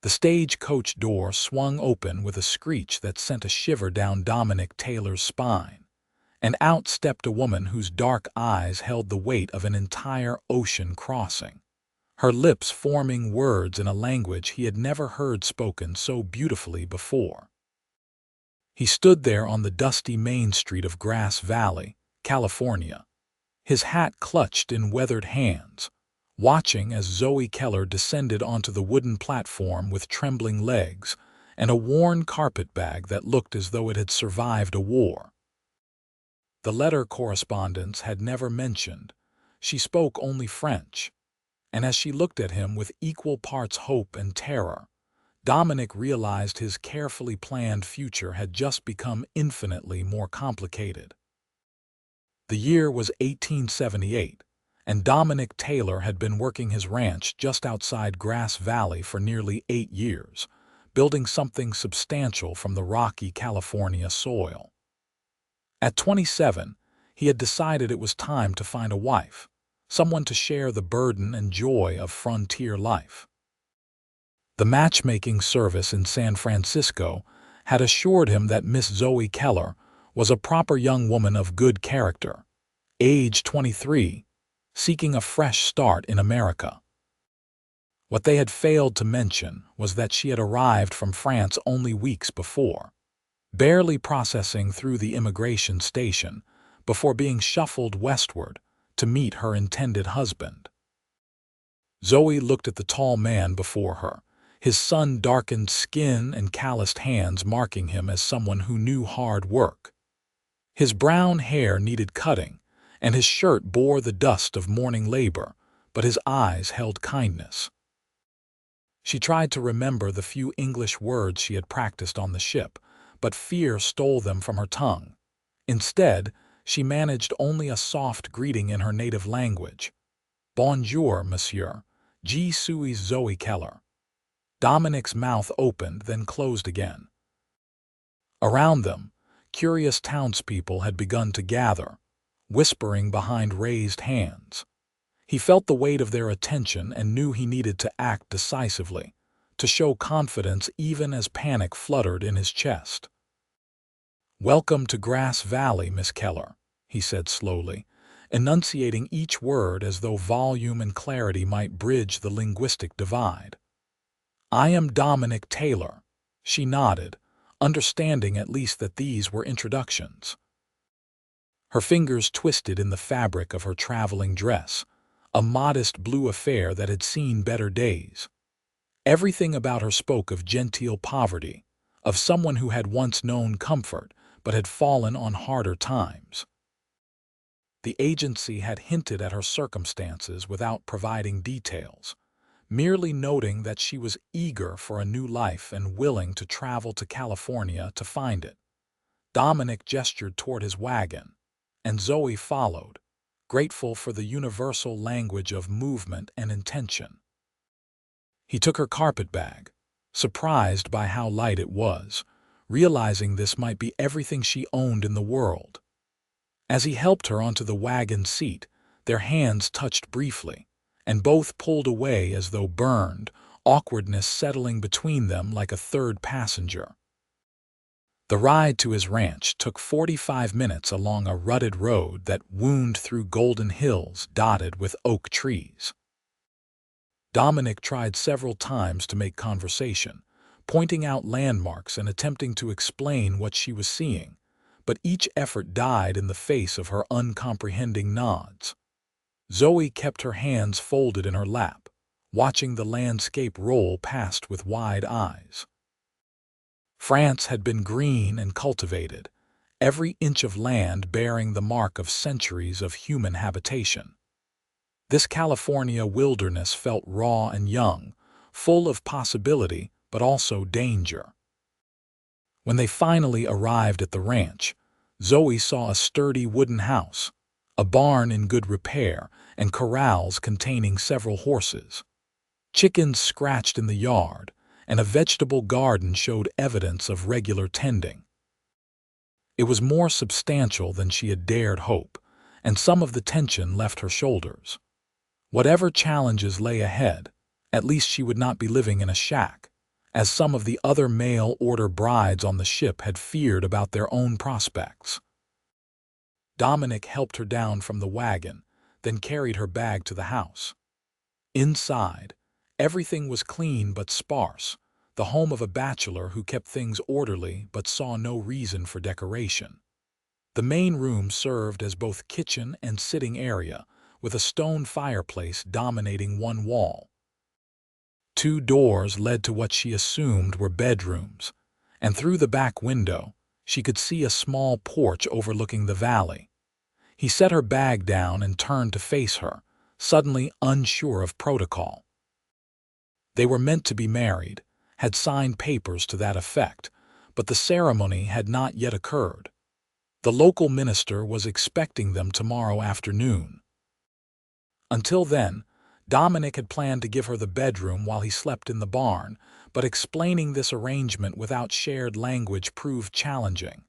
The stagecoach door swung open with a screech that sent a shiver down Dominic Taylor's spine, and out stepped a woman whose dark eyes held the weight of an entire ocean crossing, her lips forming words in a language he had never heard spoken so beautifully before. He stood there on the dusty main street of Grass Valley, California, his hat clutched in weathered hands, watching as Zoey Keller descended onto the wooden platform with trembling legs and a worn carpet bag that looked as though it had survived a war. The letter correspondence had never mentioned. She spoke only French, and as she looked at him with equal parts hope and terror, Dominic realized his carefully planned future had just become infinitely more complicated. The year was 1878, and Dominic Taylor had been working his ranch just outside Grass Valley for nearly 8 years, building something substantial from the rocky California soil. At 27, he had decided it was time to find a wife, someone to share the burden and joy of frontier life. The matchmaking service in San Francisco had assured him that Miss Zoey Keller was a proper young woman of good character, age 23, seeking a fresh start in America. What they had failed to mention was that she had arrived from France only weeks before, barely processing through the immigration station before being shuffled westward to meet her intended husband. Zoey looked at the tall man before her, his sun-darkened skin and calloused hands marking him as someone who knew hard work. His brown hair needed cutting, and his shirt bore the dust of morning labor, but his eyes held kindness. She tried to remember the few English words she had practiced on the ship, but fear stole them from her tongue. Instead, she managed only a soft greeting in her native language. "Bonjour, monsieur. Je suis Zoey Keller." Dominic's mouth opened, then closed again. Around them, curious townspeople had begun to gather, whispering behind raised hands. He felt the weight of their attention and knew he needed to act decisively, to show confidence even as panic fluttered in his chest. "Welcome to Grass Valley, Miss Keller," he said slowly, enunciating each word as though volume and clarity might bridge the linguistic divide. "I am Dominic Taylor." She nodded, understanding at least that these were introductions. Her fingers twisted in the fabric of her traveling dress, a modest blue affair that had seen better days. Everything about her spoke of genteel poverty, of someone who had once known comfort but had fallen on harder times. The agency had hinted at her circumstances without providing details, merely noting that she was eager for a new life and willing to travel to California to find it. Dominic gestured toward his wagon, and Zoey followed, grateful for the universal language of movement and intention. He took her carpet bag, surprised by how light it was, realizing this might be everything she owned in the world. As he helped her onto the wagon seat, their hands touched briefly, and both pulled away as though burned, awkwardness settling between them like a third passenger. The ride to his ranch took 45 minutes along a rutted road that wound through golden hills dotted with oak trees. Dominic tried several times to make conversation, pointing out landmarks and attempting to explain what she was seeing, but each effort died in the face of her uncomprehending nods. Zoey kept her hands folded in her lap, watching the landscape roll past with wide eyes. France had been green and cultivated, every inch of land bearing the mark of centuries of human habitation. This California wilderness felt raw and young, full of possibility but also danger. When they finally arrived at the ranch, Zoey saw a sturdy wooden house, a barn in good repair, and corrals containing several horses. Chickens scratched in the yard, and a vegetable garden showed evidence of regular tending. It was more substantial than she had dared hope, and some of the tension left her shoulders. Whatever challenges lay ahead, at least she would not be living in a shack, as some of the other mail-order brides on the ship had feared about their own prospects. Dominic helped her down from the wagon, then carried her bag to the house. Inside, everything was clean but sparse, the home of a bachelor who kept things orderly but saw no reason for decoration. The main room served as both kitchen and sitting area, with a stone fireplace dominating one wall. 2 doors led to what she assumed were bedrooms, and through the back window, she could see a small porch overlooking the valley. He set her bag down and turned to face her, suddenly unsure of protocol. They were meant to be married, had signed papers to that effect, but the ceremony had not yet occurred. The local minister was expecting them tomorrow afternoon. Until then, Dominic had planned to give her the bedroom while he slept in the barn, but explaining this arrangement without shared language proved challenging.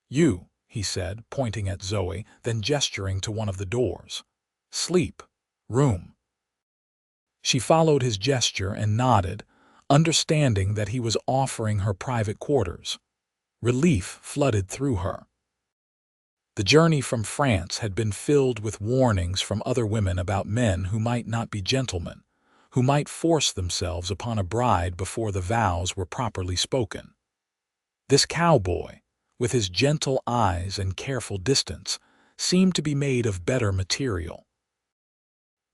"You," he said, pointing at Zoey, then gesturing to one of the doors. "Sleep. Room." She followed his gesture and nodded, understanding that he was offering her private quarters. Relief flooded through her. The journey from France had been filled with warnings from other women about men who might not be gentlemen, who might force themselves upon a bride before the vows were properly spoken. This cowboy, with his gentle eyes and careful distance, seemed to be made of better material.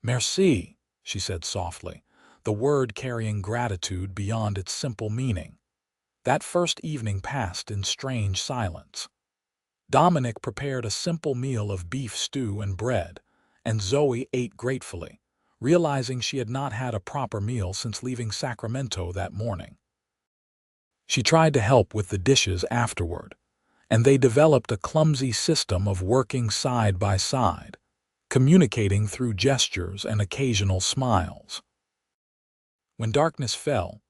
"Merci," she said softly, the word carrying gratitude beyond its simple meaning. That first evening passed in strange silence. Dominic prepared a simple meal of beef stew and bread, and Zoey ate gratefully, realizing she had not had a proper meal since leaving Sacramento that morning. She tried to help with the dishes afterward, and they developed a clumsy system of working side by side, communicating through gestures and occasional smiles. When darkness fell,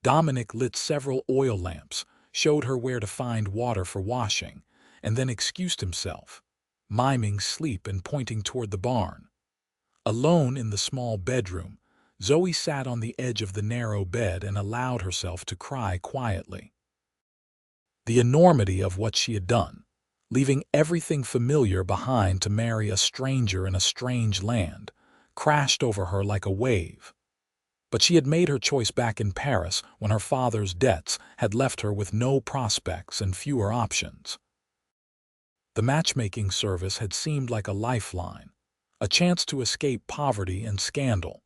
Dominic lit several oil lamps, showed her where to find water for washing, and then excused himself, miming sleep and pointing toward the barn. Alone in the small bedroom, Zoey sat on the edge of the narrow bed and allowed herself to cry quietly. The enormity of what she had done, leaving everything familiar behind to marry a stranger in a strange land, crashed over her like a wave. But she had made her choice back in Paris when her father's debts had left her with no prospects and fewer options. The matchmaking service had seemed like a lifeline, a chance to escape poverty and scandal.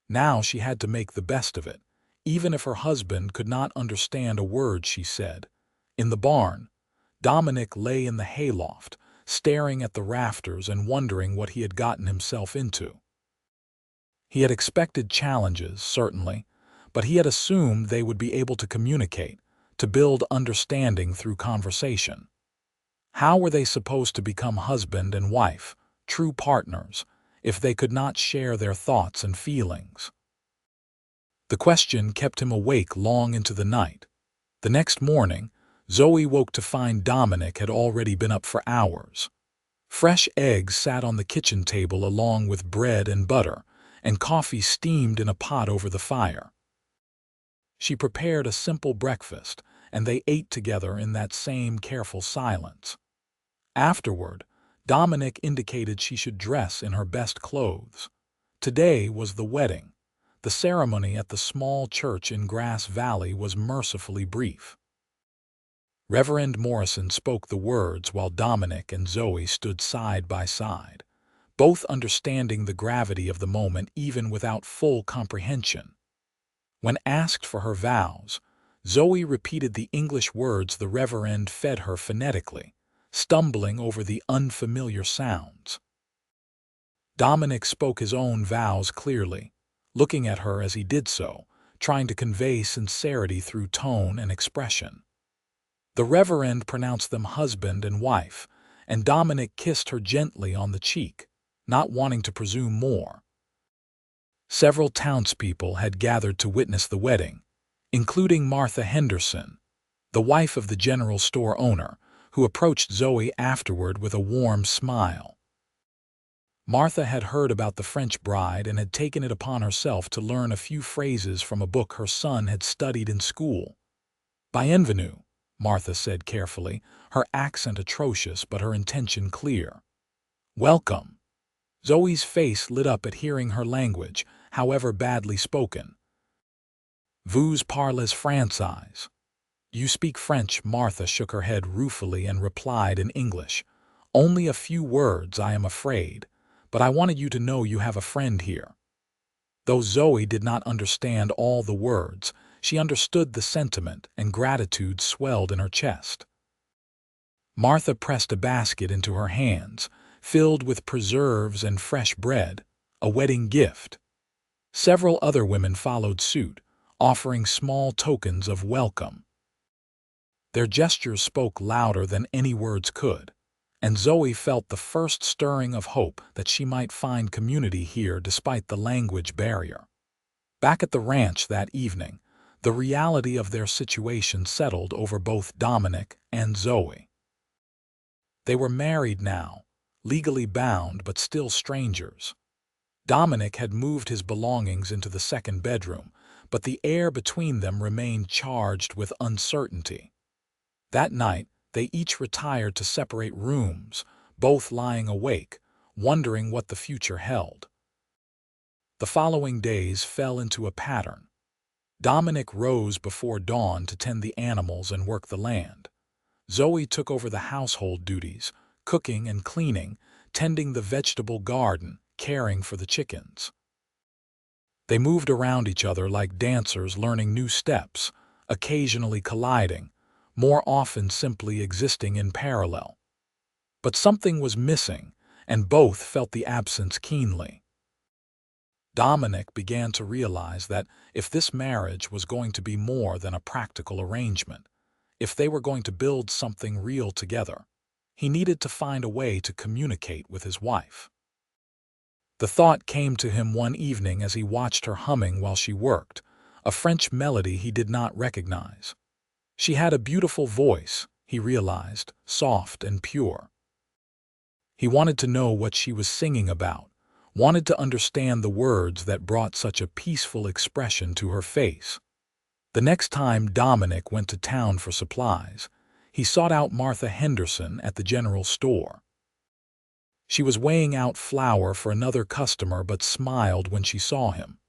Now she had to make the best of it, even if her husband could not understand a word she said. In the barn, Dominic lay in the hayloft, staring at the rafters and wondering what he had gotten himself into. He had expected challenges, certainly, but he had assumed they would be able to communicate, to build understanding through conversation. How were they supposed to become husband and wife, true partners, if they could not share their thoughts and feelings? The question kept him awake long into the night. The next morning, Zoey woke to find Dominic had already been up for hours. Fresh eggs sat on the kitchen table along with bread and butter, and coffee steamed in a pot over the fire. She prepared a simple breakfast, and they ate together in that same careful silence. Afterward, Dominic indicated she should dress in her best clothes. Today was the wedding. The ceremony at the small church in Grass Valley was mercifully brief. Reverend Morrison spoke the words while Dominic and Zoey stood side by side, both understanding the gravity of the moment even without full comprehension. When asked for her vows, Zoey repeated the English words the Reverend fed her phonetically, stumbling over the unfamiliar sounds. Dominic spoke his own vows clearly, looking at her as he did so, trying to convey sincerity through tone and expression. The Reverend pronounced them husband and wife, and Dominic kissed her gently on the cheek, not wanting to presume more. Several townspeople had gathered to witness the wedding, including Martha Henderson, the wife of the general store owner, who approached Zoey afterward with a warm smile. Martha had heard about the French bride and had taken it upon herself to learn a few phrases from a book her son had studied in school. Bienvenue, Martha said carefully, her accent atrocious but her intention clear. Welcome. Zoe's face lit up at hearing her language, however badly spoken. Vous parlez français. You speak French, Martha shook her head ruefully and replied in English. Only a few words, I am afraid, but I wanted you to know you have a friend here. Though Zoe did not understand all the words, she understood the sentiment and gratitude swelled in her chest. Martha pressed a basket into her hands, filled with preserves and fresh bread, a wedding gift. Several other women followed suit, offering small tokens of welcome. Their gestures spoke louder than any words could, and Zoe felt the first stirring of hope that she might find community here despite the language barrier. Back at the ranch that evening, the reality of their situation settled over both Dominic and Zoe. They were married now, legally bound but still strangers. Dominic had moved his belongings into the second bedroom, but the air between them remained charged with uncertainty. That night, they each retired to separate rooms, both lying awake, wondering what the future held. The following days fell into a pattern. Dominic rose before dawn to tend the animals and work the land. Zoe took over the household duties, cooking and cleaning, tending the vegetable garden, caring for the chickens. They moved around each other like dancers learning new steps, occasionally colliding, more often simply existing in parallel. But something was missing, and both felt the absence keenly. Dominic began to realize that if this marriage was going to be more than a practical arrangement, if they were going to build something real together, he needed to find a way to communicate with his wife. The thought came to him one evening as he watched her humming while she worked, a French melody he did not recognize. She had a beautiful voice, he realized, soft and pure. He wanted to know what she was singing about, wanted to understand the words that brought such a peaceful expression to her face. The next time Dominic went to town for supplies, he sought out Martha Henderson at the general store. She was weighing out flour for another customer but smiled when she saw him.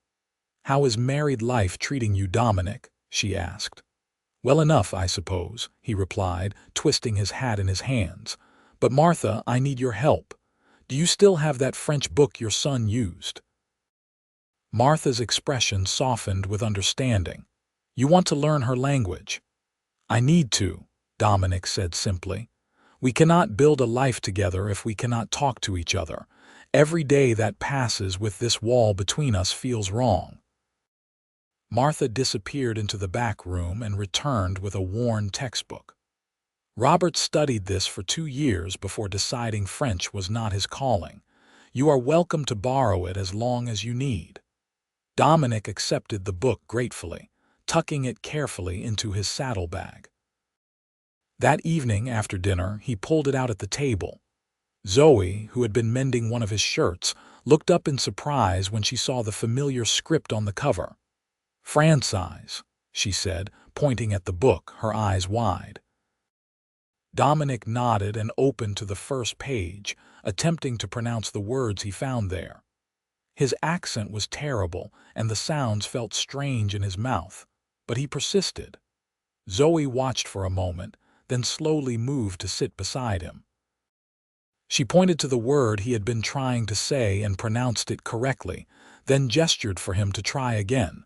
"How is married life treating you, Dominic?" she asked. "Well enough, I suppose," he replied, twisting his hat in his hands. "But Martha, I need your help. Do you still have that French book your son used?" Martha's expression softened with understanding. "You want to learn her language?" "I need to," Dominic said simply. "We cannot build a life together if we cannot talk to each other. Every day that passes with this wall between us feels wrong." Martha disappeared into the back room and returned with a worn textbook. Robert studied this for 2 years before deciding French was not his calling. "You are welcome to borrow it as long as you need." Dominic accepted the book gratefully, tucking it carefully into his saddlebag. That evening after dinner, he pulled it out at the table. Zoe, who had been mending one of his shirts, looked up in surprise when she saw the familiar script on the cover. "Français," she said, pointing at the book, her eyes wide. Dominic nodded and opened to the first page, attempting to pronounce the words he found there. His accent was terrible, and the sounds felt strange in his mouth, but he persisted. Zoe watched for a moment, then slowly moved to sit beside him. She pointed to the word he had been trying to say and pronounced it correctly, then gestured for him to try again.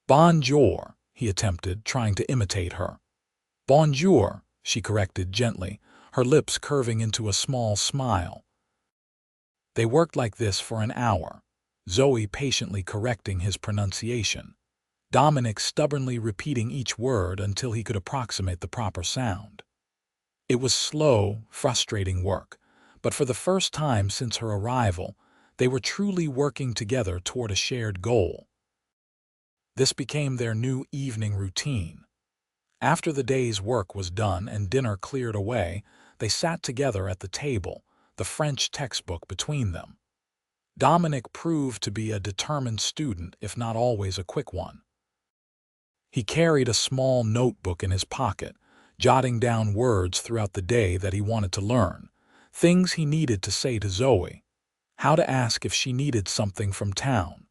"Bonjour," he attempted, trying to imitate her. "Bonjour," she corrected gently, her lips curving into a small smile. They worked like this for an hour, Zoe patiently correcting his pronunciation, Dominic stubbornly repeating each word until he could approximate the proper sound. It was slow, frustrating work, but for the first time since her arrival, they were truly working together toward a shared goal. This became their new evening routine. After the day's work was done and dinner cleared away, they sat together at the table, the French textbook between them. Dominic proved to be a determined student, if not always a quick one. He carried a small notebook in his pocket, jotting down words throughout the day that he wanted to learn, things he needed to say to Zoey, how to ask if she needed something from town,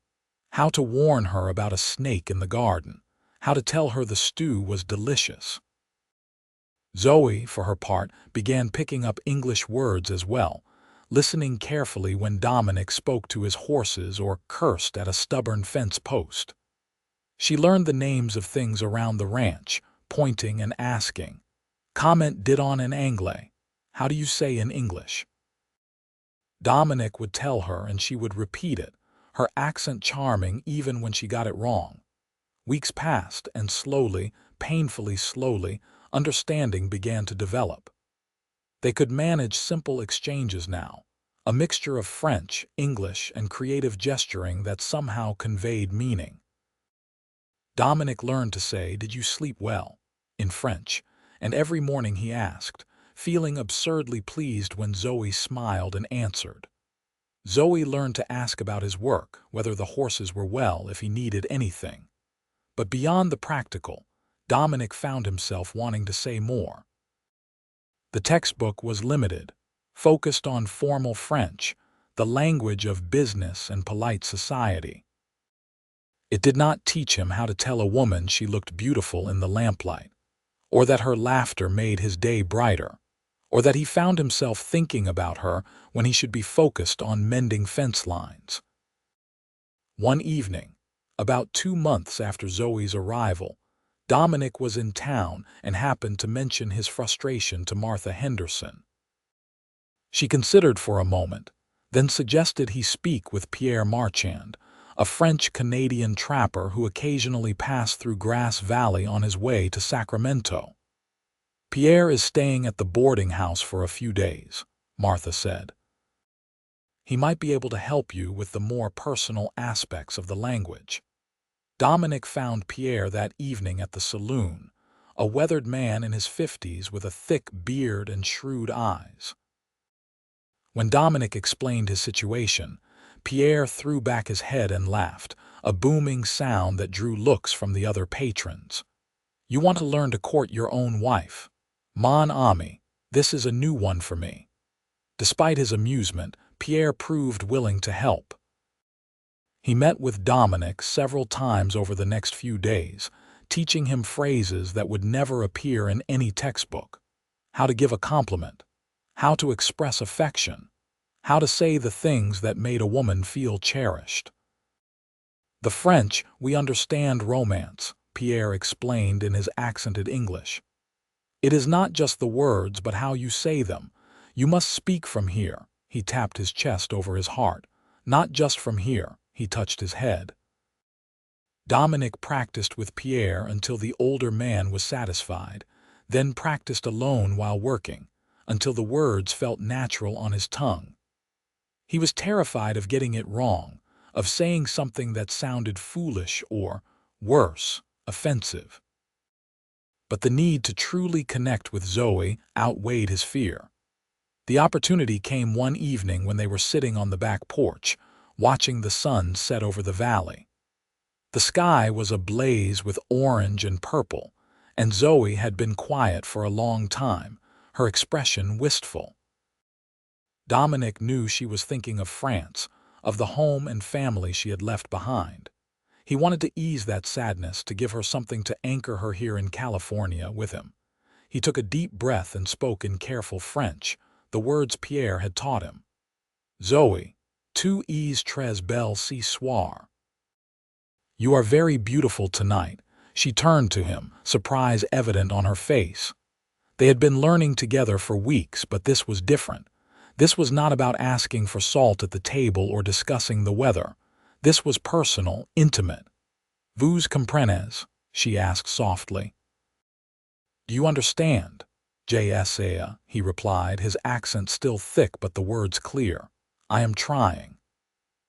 how to warn her about a snake in the garden, how to tell her the stew was delicious. Zoey, for her part, began picking up English words as well, listening carefully when Dominic spoke to his horses or cursed at a stubborn fence post. She learned the names of things around the ranch, pointing and asking, "Comment dit on en anglais? How do you say in English?" Dominic would tell her and she would repeat it, her accent charming even when she got it wrong. Weeks passed and slowly, painfully slowly, understanding began to develop. They could manage simple exchanges now, a mixture of French, English, and creative gesturing that somehow conveyed meaning. Dominic learned to say, "Did you sleep well?" in French, and every morning he asked, feeling absurdly pleased when Zoey smiled and answered. Zoey learned to ask about his work, whether the horses were well, if he needed anything. But beyond the practical, Dominic found himself wanting to say more. The textbook was limited, focused on formal French, the language of business and polite society. It did not teach him how to tell a woman she looked beautiful in the lamplight, or that her laughter made his day brighter, or that he found himself thinking about her when he should be focused on mending fence lines. One evening, about 2 months after Zoey's arrival, Dominic was in town and happened to mention his frustration to Martha Henderson. She considered for a moment, then suggested he speak with Pierre Marchand, a French-Canadian trapper who occasionally passed through Grass Valley on his way to Sacramento. "Pierre is staying at the boarding house for a few days," Martha said. "He might be able to help you with the more personal aspects of the language." Dominic found Pierre that evening at the saloon, a weathered man in his 50s with a thick beard and shrewd eyes. When Dominic explained his situation, Pierre threw back his head and laughed, a booming sound that drew looks from the other patrons. "You want to learn to court your own wife? Mon ami, this is a new one for me." Despite his amusement, Pierre proved willing to help. He met with Dominic several times over the next few days, teaching him phrases that would never appear in any textbook. How to give a compliment, how to express affection, how to say the things that made a woman feel cherished. "The French, we understand romance," Pierre explained in his accented English. "It is not just the words but how you say them. You must speak from here." He tapped his chest over his heart. "Not just from here." He touched his head. Dominic practiced with Pierre until the older man was satisfied, then practiced alone while working, until the words felt natural on his tongue. He was terrified of getting it wrong, of saying something that sounded foolish or, worse, offensive. But the need to truly connect with Zoey outweighed his fear. The opportunity came one evening when they were sitting on the back porch, watching the sun set over the valley. The sky was ablaze with orange and purple, and Zoey had been quiet for a long time, her expression wistful. Dominic knew she was thinking of France, of the home and family she had left behind. He wanted to ease that sadness, to give her something to anchor her here in California with him. He took a deep breath and spoke in careful French, the words Pierre had taught him. "Zoey, tu es très belle ce soir." "You are very beautiful tonight." She turned to him, surprise evident on her face. They had been learning together for weeks, but this was different. This was not about asking for salt at the table or discussing the weather. This was personal, intimate. "Vous comprenez?" she asked softly. "Do you understand?" "JSA," he replied, his accent still thick but the words clear. "I am trying."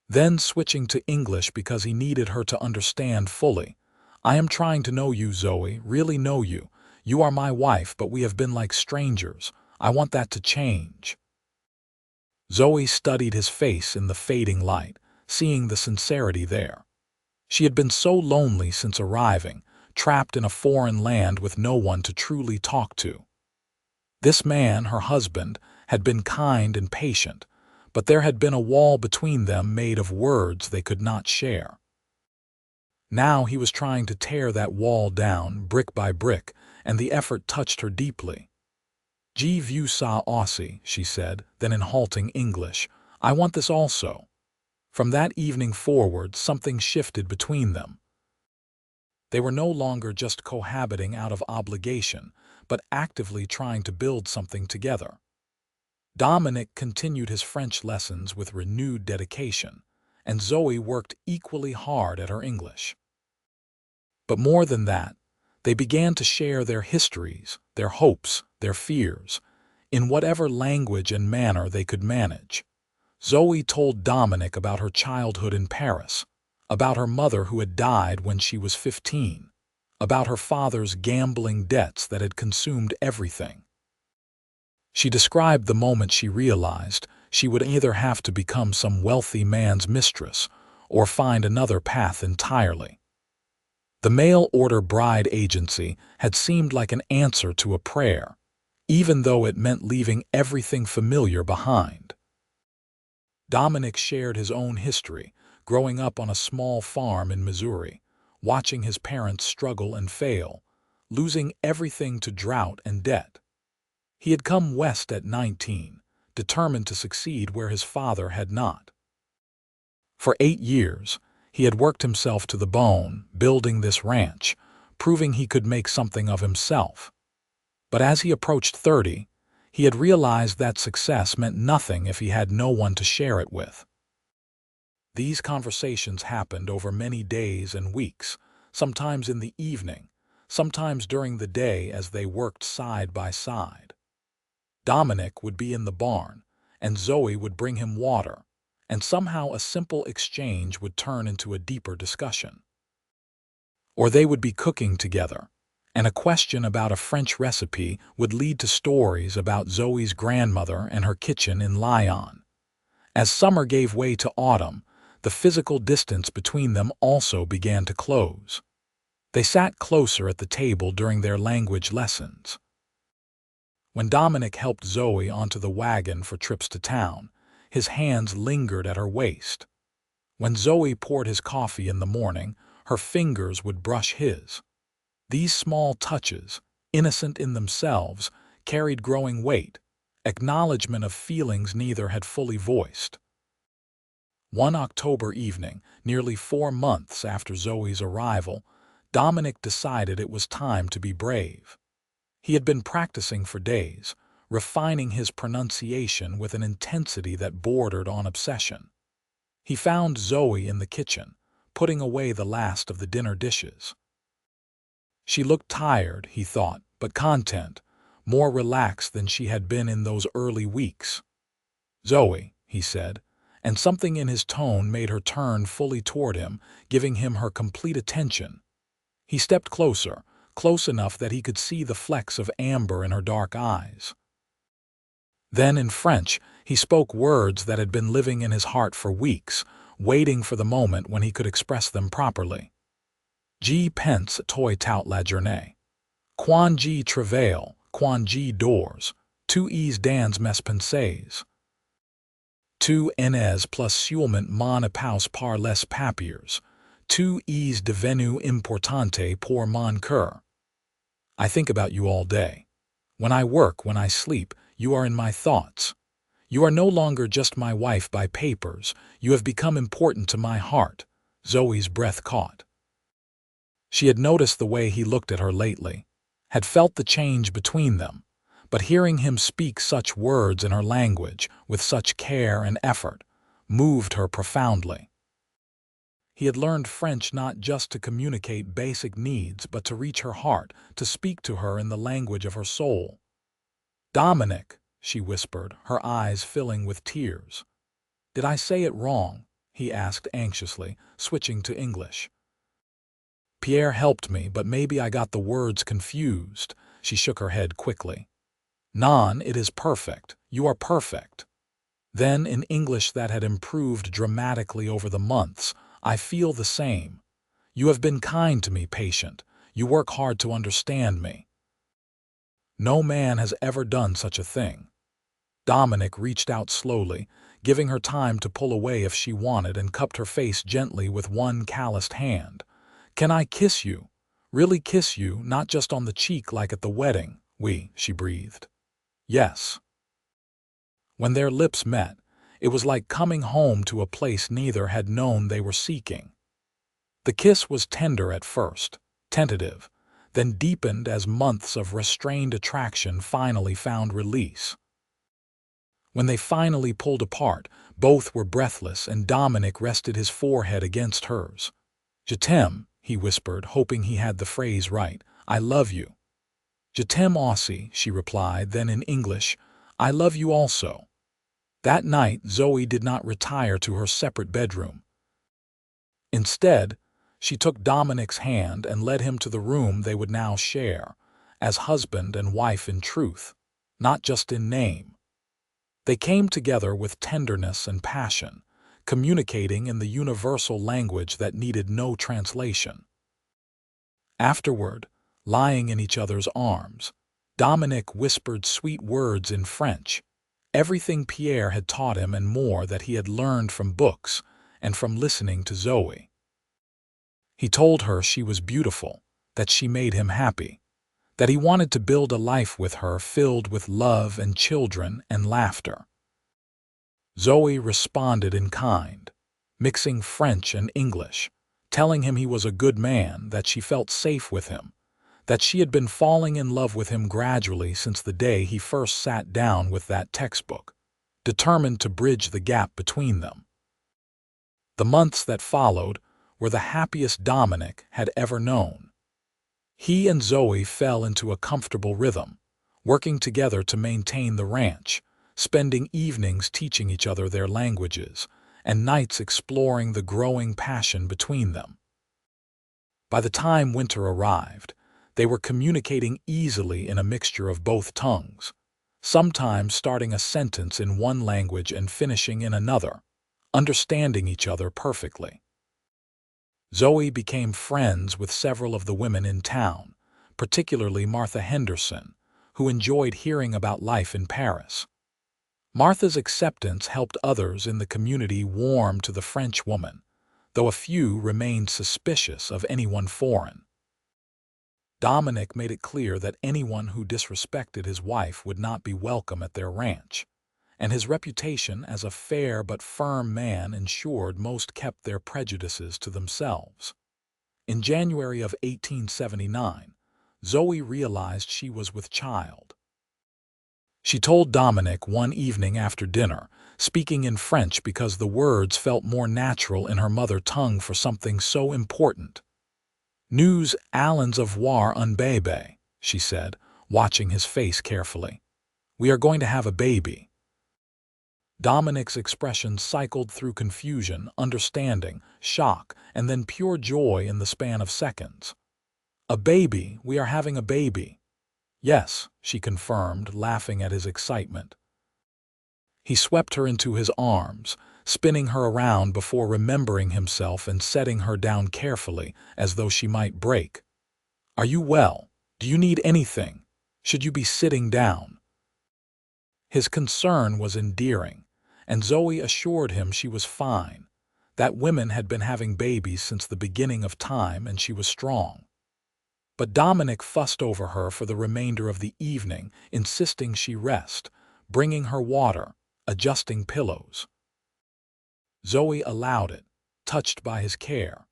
Then switching to English because he needed her to understand fully. "I am trying to know you, Zoey, really know you. You are my wife, but we have been like strangers. I want that to change." Zoe studied his face in the fading light, seeing the sincerity there. She had been so lonely since arriving, trapped in a foreign land with no one to truly talk to. This man, her husband, had been kind and patient, but there had been a wall between them made of words they could not share. Now he was trying to tear that wall down, brick by brick, and the effort touched her deeply. "Je veux ça aussi," she said, then in halting English, "I want this also." From that evening forward, something shifted between them. They were no longer just cohabiting out of obligation, but actively trying to build something together. Dominic continued his French lessons with renewed dedication, and Zoe worked equally hard at her English. But more than that, they began to share their histories, their hopes, their fears, in whatever language and manner they could manage. Zoe told Dominic about her childhood in Paris, about her mother who had died when she was 15, about her father's gambling debts that had consumed everything. She described the moment she realized she would either have to become some wealthy man's mistress or find another path entirely. The mail-order bride agency had seemed like an answer to a prayer, even though it meant leaving everything familiar behind. Dominic shared his own history, growing up on a small farm in Missouri, watching his parents struggle and fail, losing everything to drought and debt. He had come west at 19, determined to succeed where his father had not. For 8 years, he had worked himself to the bone, building this ranch, proving he could make something of himself. But as he approached 30, he had realized that success meant nothing if he had no one to share it with. These conversations happened over many days and weeks, sometimes in the evening, sometimes during the day as they worked side by side. Dominic would be in the barn, and Zoe would bring him water, and somehow a simple exchange would turn into a deeper discussion. Or they would be cooking together, and a question about a French recipe would lead to stories about Zoe's grandmother and her kitchen in Lyon. As summer gave way to autumn, the physical distance between them also began to close. They sat closer at the table during their language lessons. When Dominic helped Zoe onto the wagon for trips to town, his hands lingered at her waist. When Zoe poured his coffee in the morning, her fingers would brush his. These small touches, innocent in themselves, carried growing weight, acknowledgement of feelings neither had fully voiced. One October evening, nearly 4 months after Zoe's arrival, Dominic decided it was time to be brave. He had been practicing for days, refining his pronunciation with an intensity that bordered on obsession. He found Zoe in the kitchen, putting away the last of the dinner dishes. She looked tired, he thought, but content, more relaxed than she had been in those early weeks. "Zoe," he said, and something in his tone made her turn fully toward him, giving him her complete attention. He stepped closer, close enough that he could see the flecks of amber in her dark eyes. Then, in French, he spoke words that had been living in his heart for weeks, waiting for the moment when he could express them properly. "Je pense toi toute la journée. Quand je travaille, quand je dors, tu es dans mes pensées. Tu n'es plus seulement mon épouse par les papiers. Tu es devenu importante pour mon cœur." I think about you all day. When I work, when I sleep, you are in my thoughts. You are no longer just my wife by papers. You have become important to my heart. Zoe's breath caught. She had noticed the way he looked at her lately, had felt the change between them, but hearing him speak such words in her language with such care and effort moved her profoundly. He had learned French not just to communicate basic needs, but to reach her heart, to speak to her in the language of her soul. "Dominic," she whispered, her eyes filling with tears. "Did I say it wrong?" he asked anxiously, switching to English. "Pierre helped me, but maybe I got the words confused." She shook her head quickly. "Non, it is perfect. You are perfect." Then, in English that had improved dramatically over the months, "I feel the same. You have been kind to me, patient. You work hard to understand me. No man has ever done such a thing." Dominic reached out slowly, giving her time to pull away if she wanted, and cupped her face gently with one calloused hand. "Can I kiss you? Really kiss you, not just on the cheek like at the wedding?" She breathed. "Yes." When their lips met, it was like coming home to a place neither had known they were seeking. The kiss was tender at first, tentative, then deepened as months of restrained attraction finally found release. When they finally pulled apart, both were breathless, and Dominic rested his forehead against hers. "Je t'aime," he whispered, hoping he had the phrase right. "I love you." "Je t'aime aussi," she replied, then in English, "I love you also." That night, Zoey did not retire to her separate bedroom. Instead, she took Dominic's hand and led him to the room they would now share, as husband and wife in truth, not just in name. They came together with tenderness and passion, communicating in the universal language that needed no translation. Afterward, lying in each other's arms, Dominic whispered sweet words in French, everything Pierre had taught him and more that he had learned from books and from listening to Zoey. He told her she was beautiful, that she made him happy, that he wanted to build a life with her filled with love and children and laughter. Zoey responded in kind, mixing French and English, telling him he was a good man, that she felt safe with him, that she had been falling in love with him gradually since the day he first sat down with that textbook, determined to bridge the gap between them. The months that followed were the happiest Dominic had ever known. He and Zoey fell into a comfortable rhythm, working together to maintain the ranch, spending evenings teaching each other their languages, and nights exploring the growing passion between them. By the time winter arrived, they were communicating easily in a mixture of both tongues, sometimes starting a sentence in one language and finishing in another, understanding each other perfectly. Zoey became friends with several of the women in town, particularly Martha Henderson, who enjoyed hearing about life in Paris. Martha's acceptance helped others in the community warm to the French woman, though a few remained suspicious of anyone foreign. Dominic made it clear that anyone who disrespected his wife would not be welcome at their ranch, and his reputation as a fair but firm man ensured most kept their prejudices to themselves. In January of 1879, Zoey realized she was with child. She told Dominic one evening after dinner, speaking in French because the words felt more natural in her mother tongue for something so important. "Nous allons avoir un bébé," she said, watching his face carefully. "We are going to have a baby." Dominic's expression cycled through confusion, understanding, shock, and then pure joy in the span of seconds. "A baby, we are having a baby." "Yes," she confirmed, laughing at his excitement. He swept her into his arms, spinning her around before remembering himself and setting her down carefully, as though she might break. "Are you well? Do you need anything? Should you be sitting down?" His concern was endearing, and Zoey assured him she was fine, that women had been having babies since the beginning of time and she was strong. But Dominic fussed over her for the remainder of the evening, insisting she rest, bringing her water, adjusting pillows. Zoey allowed it, touched by his care.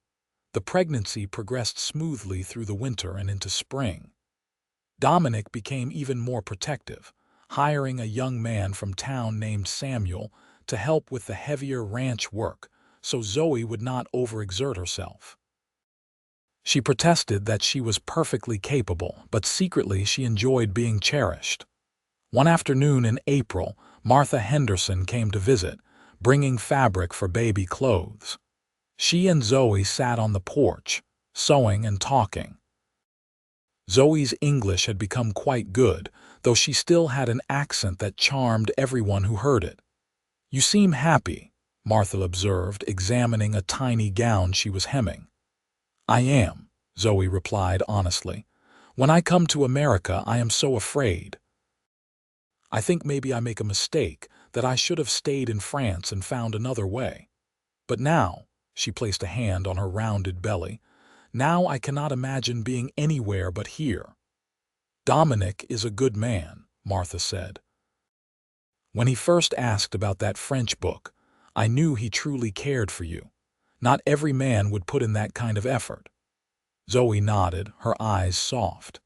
The pregnancy progressed smoothly through the winter and into spring. Dominic became even more protective, hiring a young man from town named Samuel to help with the heavier ranch work, so Zoey would not overexert herself. She protested that she was perfectly capable, but secretly she enjoyed being cherished. One afternoon in April, Martha Henderson came to visit, bringing fabric for baby clothes. She and Zoey sat on the porch, sewing and talking. Zoey's English had become quite good, though she still had an accent that charmed everyone who heard it. You seem happy, Martha observed, examining a tiny gown she was hemming. I am, Zoey replied honestly. When I come to America, I am so afraid. I think maybe I make a mistake, that I should have stayed in France and found another way. But now, she placed a hand on her rounded belly, now I cannot imagine being anywhere but here. Dominic is a good man, Martha said. When he first asked about that French book, I knew he truly cared for you. Not every man would put in that kind of effort. Zoey nodded, her eyes soft.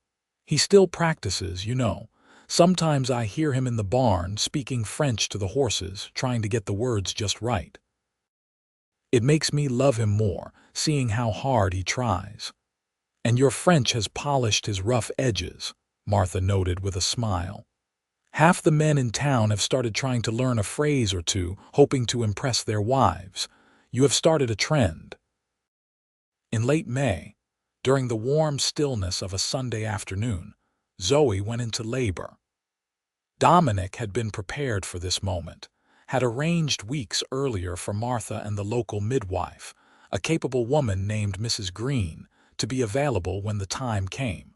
He still practices, you know. Sometimes I hear him in the barn speaking French to the horses, trying to get the words just right. It makes me love him more, seeing how hard he tries. And your French has polished his rough edges, Martha noted with a smile. Half the men in town have started trying to learn a phrase or two, hoping to impress their wives. You have started a trend. In late May, during the warm stillness of a Sunday afternoon, Zoey went into labor. Dominic had been prepared for this moment, had arranged weeks earlier for Martha and the local midwife, a capable woman named Mrs. Green, to be available when the time came.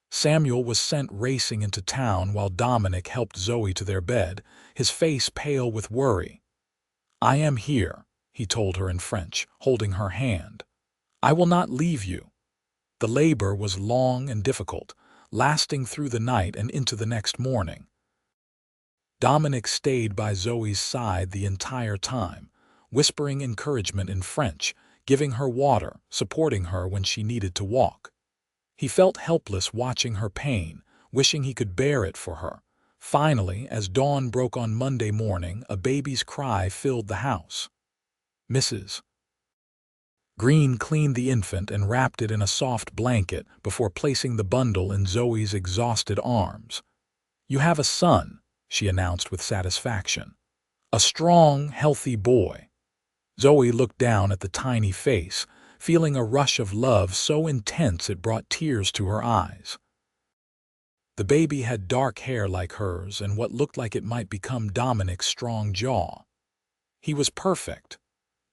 Samuel was sent racing into town while Dominic helped Zoey to their bed, his face pale with worry. I am here, he told her in French, holding her hand. I will not leave you. The labor was long and difficult, lasting through the night and into the next morning. Dominic stayed by Zoey's side the entire time, whispering encouragement in French, giving her water, supporting her when she needed to walk. He felt helpless watching her pain, wishing he could bear it for her. Finally, as dawn broke on Monday morning, a baby's cry filled the house. Mrs. Green cleaned the infant and wrapped it in a soft blanket before placing the bundle in Zoey's exhausted arms. You have a son, she announced with satisfaction. A strong, healthy boy. Zoey looked down at the tiny face, feeling a rush of love so intense it brought tears to her eyes. The baby had dark hair like hers and what looked like it might become Dominic's strong jaw. He was perfect.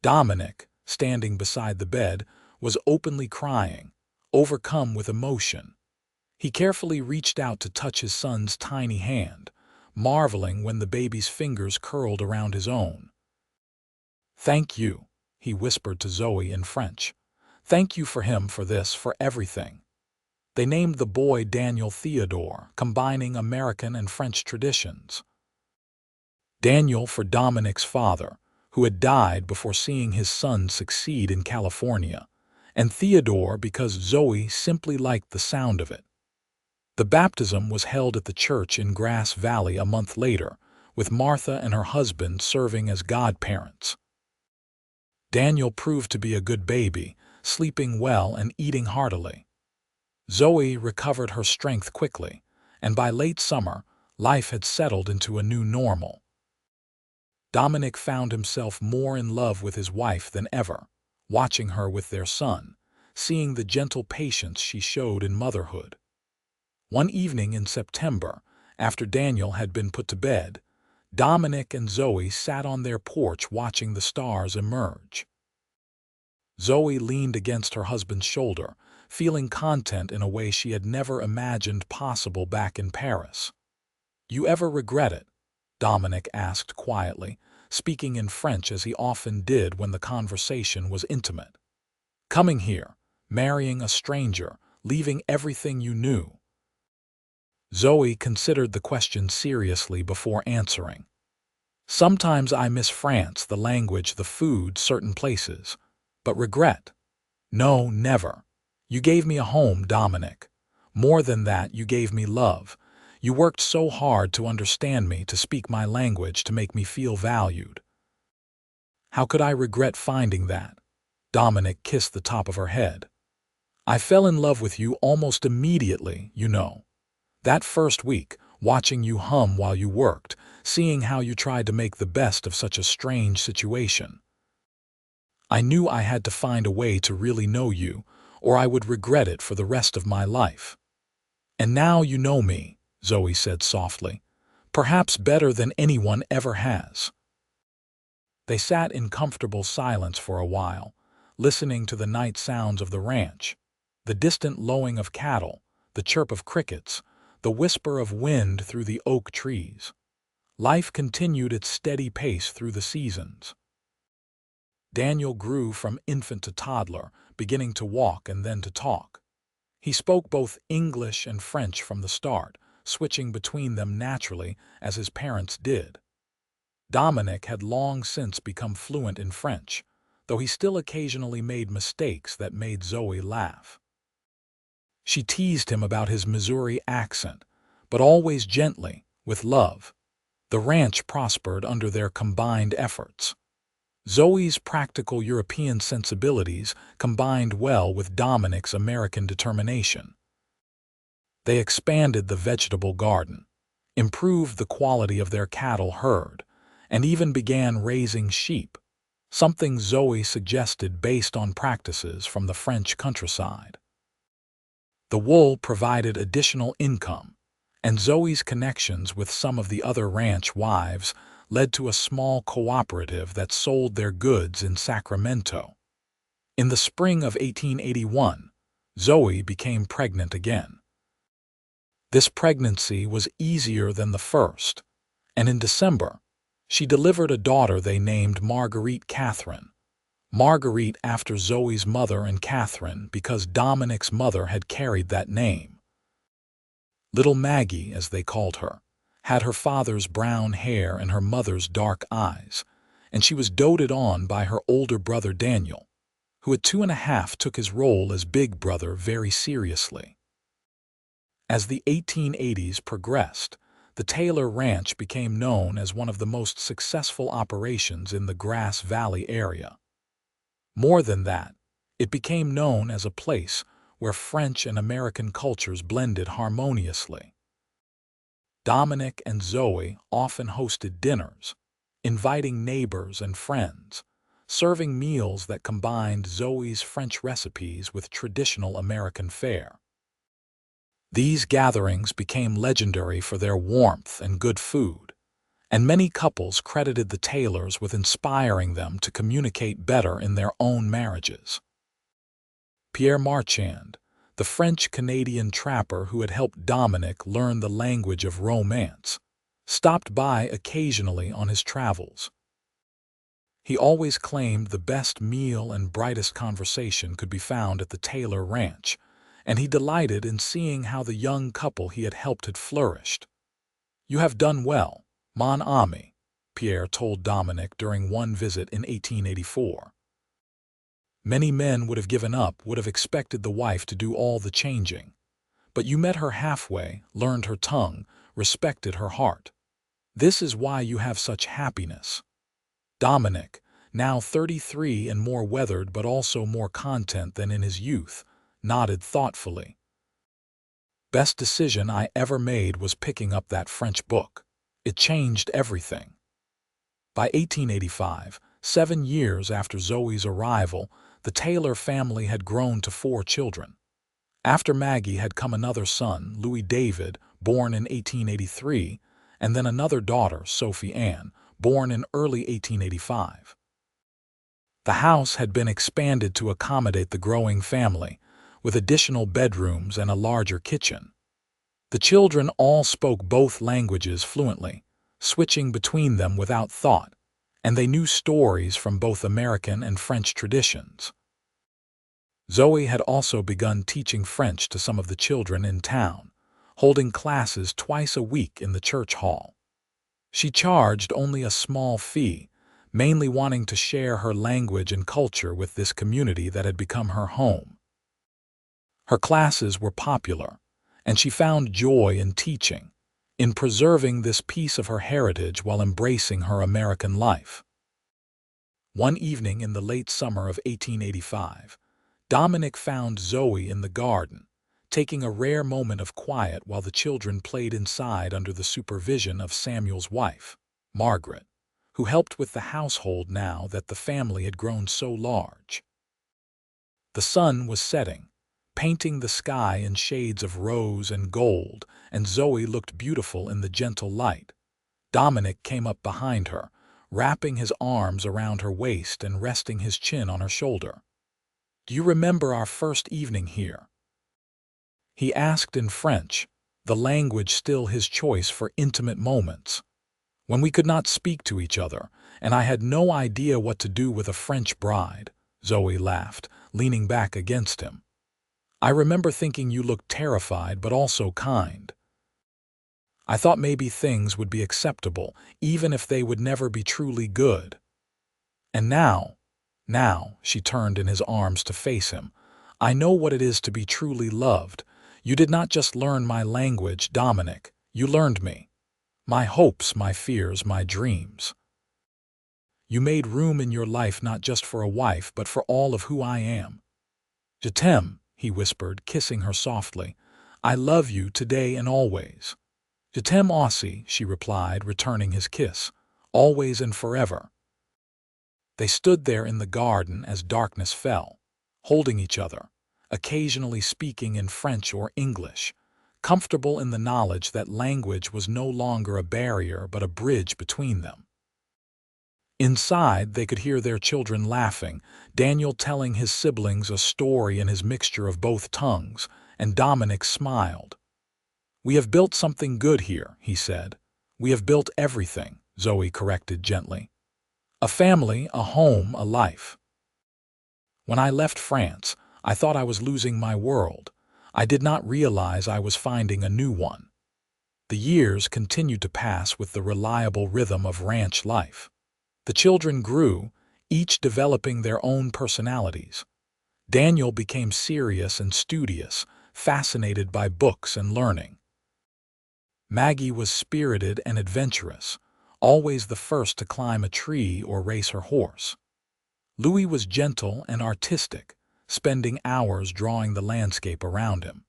Dominic, standing beside the bed, was openly crying, overcome with emotion. He carefully reached out to touch his son's tiny hand, marveling when the baby's fingers curled around his own. Thank you, he whispered to Zoey in French. Thank you for him, for this, for everything. They named the boy Daniel Theodore, combining American and French traditions. Daniel for Dominic's father, who had died before seeing his son succeed in California, and Theodore because Zoey simply liked the sound of it. The baptism was held at the church in Grass Valley a month later, with Martha and her husband serving as godparents. Daniel proved to be a good baby, sleeping well and eating heartily. Zoey recovered her strength quickly, and by late summer, life had settled into a new normal. Dominic found himself more in love with his wife than ever, watching her with their son, seeing the gentle patience she showed in motherhood. One evening in September, after Daniel had been put to bed, Dominic and Zoey sat on their porch watching the stars emerge. Zoey leaned against her husband's shoulder, feeling content in a way she had never imagined possible back in Paris. You ever regret it? Dominic asked quietly, speaking in French as he often did when the conversation was intimate. Coming here, marrying a stranger, leaving everything you knew. Zoey considered the question seriously before answering. Sometimes I miss France, the language, the food, certain places. But regret? No, never. You gave me a home, Dominic. More than that, you gave me love. You worked so hard to understand me, to speak my language, to make me feel valued. How could I regret finding that? Dominic kissed the top of her head. I fell in love with you almost immediately, you know. That first week, watching you hum while you worked, seeing how you tried to make the best of such a strange situation. I knew I had to find a way to really know you, or I would regret it for the rest of my life. And now you know me, Zoey said softly. perhaps better than anyone ever has. They sat in comfortable silence for a while, listening to the night sounds of the ranch, the distant lowing of cattle, the chirp of crickets, the whisper of wind through the oak trees. Life continued its steady pace through the seasons. Daniel grew from infant to toddler, beginning to walk and then to talk. He spoke both English and French from the start, switching between them naturally as his parents did. Dominic had long since become fluent in French, though he still occasionally made mistakes that made Zoey laugh. She teased him about his Missouri accent, but always gently, with love. The ranch prospered under their combined efforts. Zoey's practical European sensibilities combined well with Dominic's American determination. They expanded the vegetable garden, improved the quality of their cattle herd, and even began raising sheep, something Zoey suggested based on practices from the French countryside. The wool provided additional income, and Zoey's connections with some of the other ranch wives led to a small cooperative that sold their goods in Sacramento. In the spring of 1881, Zoey became pregnant again. This pregnancy was easier than the first, and in December, she delivered a daughter they named Marguerite Catherine. Marguerite after Zoey's mother and Catherine because Dominic's mother had carried that name. Little Maggie, as they called her, had her father's brown hair and her mother's dark eyes, and she was doted on by her older brother Daniel, who at 2.5 took his role as big brother very seriously. As the 1880s progressed, the Taylor Ranch became known as one of the most successful operations in the Grass Valley area. More than that, it became known as a place where French and American cultures blended harmoniously. Dominic and Zoey often hosted dinners, inviting neighbors and friends, serving meals that combined Zoey's French recipes with traditional American fare. These gatherings became legendary for their warmth and good food, and many couples credited the Taylors with inspiring them to communicate better in their own marriages. Pierre Marchand, the French-Canadian trapper who had helped Dominic learn the language of romance, stopped by occasionally on his travels. He always claimed the best meal and brightest conversation could be found at the Taylor Ranch, and he delighted in seeing how the young couple he had helped had flourished. "You have done well, mon ami," Pierre told Dominic during one visit in 1884. Many men would have given up, would have expected the wife to do all the changing. But you met her halfway, learned her tongue, respected her heart. This is why you have such happiness. Dominic, now 33 and more weathered but also more content than in his youth, nodded thoughtfully. "Best decision I ever made was picking up that French book. It changed everything." By 1885, 7 years after Zoey's arrival, the Taylor family had grown to 4 children. After Maggie had come another son, Louis David, born in 1883, and then another daughter, Sophie Ann, born in early 1885. The house had been expanded to accommodate the growing family, with additional bedrooms and a larger kitchen. The children all spoke both languages fluently, switching between them without thought, and they knew stories from both American and French traditions. Zoey had also begun teaching French to some of the children in town, holding classes twice a week in the church hall. She charged only a small fee, mainly wanting to share her language and culture with this community that had become her home. Her classes were popular, and she found joy in teaching, in preserving this piece of her heritage while embracing her American life. One evening in the late summer of 1885, Dominic found Zoey in the garden, taking a rare moment of quiet while the children played inside under the supervision of Samuel's wife, Margaret, who helped with the household now that the family had grown so large. The sun was setting, painting the sky in shades of rose and gold, and Zoey looked beautiful in the gentle light, Dominic came up behind her, wrapping his arms around her waist and resting his chin on her shoulder. "Do you remember our first evening here?" he asked in French, the language still his choice for intimate moments. "When we could not speak to each other, and I had no idea what to do with a French bride," Zoey laughed, leaning back against him. "I remember thinking you looked terrified but also kind. I thought maybe things would be acceptable, even if they would never be truly good. And now, she turned in his arms to face him, I know what it is to be truly loved. You did not just learn my language, Dominic. You learned me. My hopes, my fears, my dreams. You made room in your life not just for a wife, but for all of who I am. Je t'aime, he whispered, kissing her softly. I love you today and always. Je t'aime aussi, she replied, returning his kiss. Always and forever. They stood there in the garden as darkness fell, holding each other, occasionally speaking in French or English, comfortable in the knowledge that language was no longer a barrier but a bridge between them. Inside, they could hear their children laughing, Daniel telling his siblings a story in his mixture of both tongues, and Dominic smiled. We have built something good here, he said. We have built everything, Zoey corrected gently. A family, a home, a life. When I left France, I thought I was losing my world. I did not realize I was finding a new one. The years continued to pass with the reliable rhythm of ranch life. The children grew, each developing their own personalities. Daniel became serious and studious, fascinated by books and learning. Maggie was spirited and adventurous, always the first to climb a tree or race her horse. Louis was gentle and artistic, spending hours drawing the landscape around him.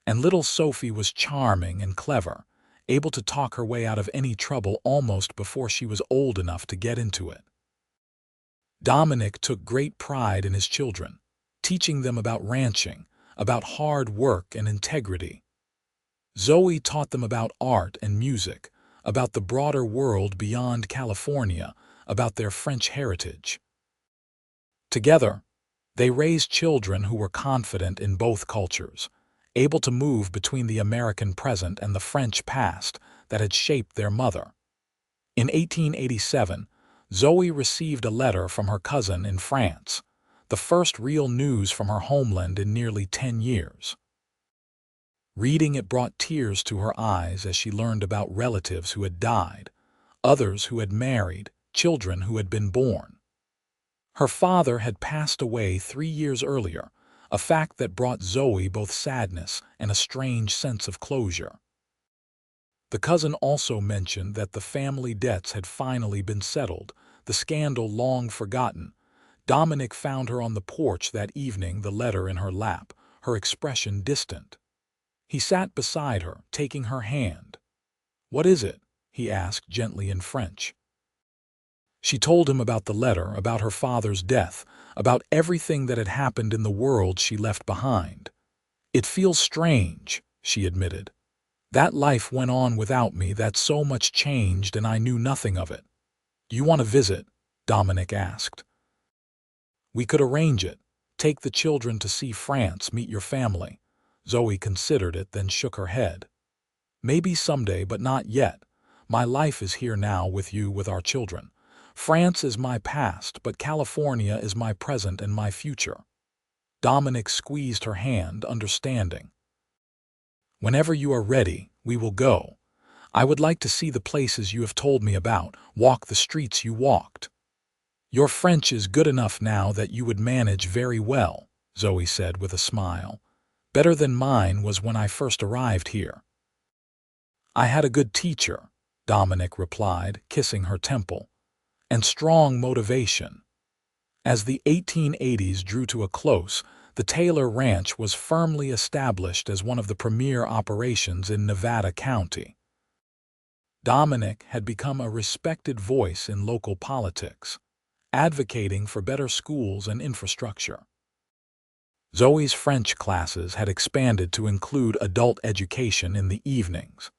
And little Sophie was charming and clever, able to talk her way out of any trouble almost before she was old enough to get into it. Dominic took great pride in his children, teaching them about ranching, about hard work and integrity. Zoey taught them about art and music, about the broader world beyond California, about their French heritage. Together, they raised children who were confident in both cultures, able to move between the American present and the French past that had shaped their mother. In 1887, Zoey received a letter from her cousin in France, the first real news from her homeland in nearly 10 years. Reading it brought tears to her eyes as she learned about relatives who had died, others who had married, children who had been born. Her father had passed away 3 years earlier, a fact that brought Zoey both sadness and a strange sense of closure. The cousin also mentioned that the family debts had finally been settled, the scandal long forgotten. Dominic found her on the porch that evening, the letter in her lap, her expression distant. He sat beside her, taking her hand. "What is it?" he asked gently in French. She told him about the letter, about her father's death, about everything that had happened in the world she left behind. "It feels strange," she admitted. "That life went on without me, that so much changed and I knew nothing of it." "Do you want to visit?" Dominic asked. "We could arrange it. Take the children to see France, meet your family." Zoey considered it, then shook her head. "Maybe someday, but not yet. My life is here now with you, with our children. France is my past, but California is my present and my future." Dominic squeezed her hand, understanding. "Whenever you are ready, we will go. I would like to see the places you have told me about, walk the streets you walked." "Your French is good enough now that you would manage very well," Zoey said with a smile. "Better than mine was when I first arrived here." "I had a good teacher," Dominic replied, kissing her temple, "and strong motivation." As the 1880s drew to a close, the Taylor Ranch was firmly established as one of the premier operations in Nevada County. Dominic had become a respected voice in local politics, advocating for better schools and infrastructure. Zoey's French classes had expanded to include adult education in the evenings,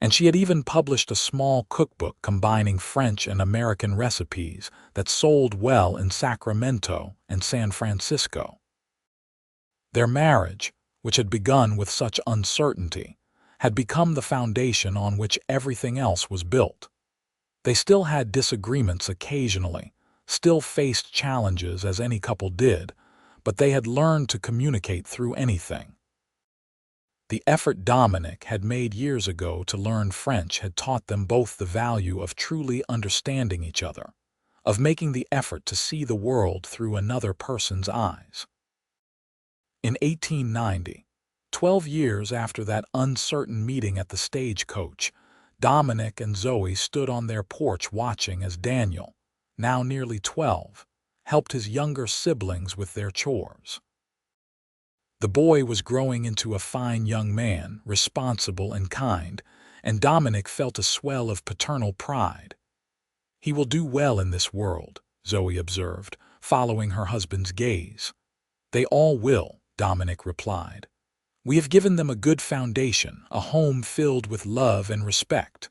and she had even published a small cookbook combining French and American recipes that sold well in Sacramento and San Francisco. Their marriage, which had begun with such uncertainty, had become the foundation on which everything else was built. They still had disagreements occasionally, still faced challenges as any couple did, but they had learned to communicate through anything. The effort Dominic had made years ago to learn French had taught them both the value of truly understanding each other, of making the effort to see the world through another person's eyes. In 1890, 12 years after that uncertain meeting at the stagecoach, Dominic and Zoey stood on their porch watching as Daniel, now nearly 12, helped his younger siblings with their chores. The boy was growing into a fine young man, responsible and kind, and Dominic felt a swell of paternal pride. "He will do well in this world," Zoey observed, following her husband's gaze. "They all will," Dominic replied. "We have given them a good foundation, a home filled with love and respect."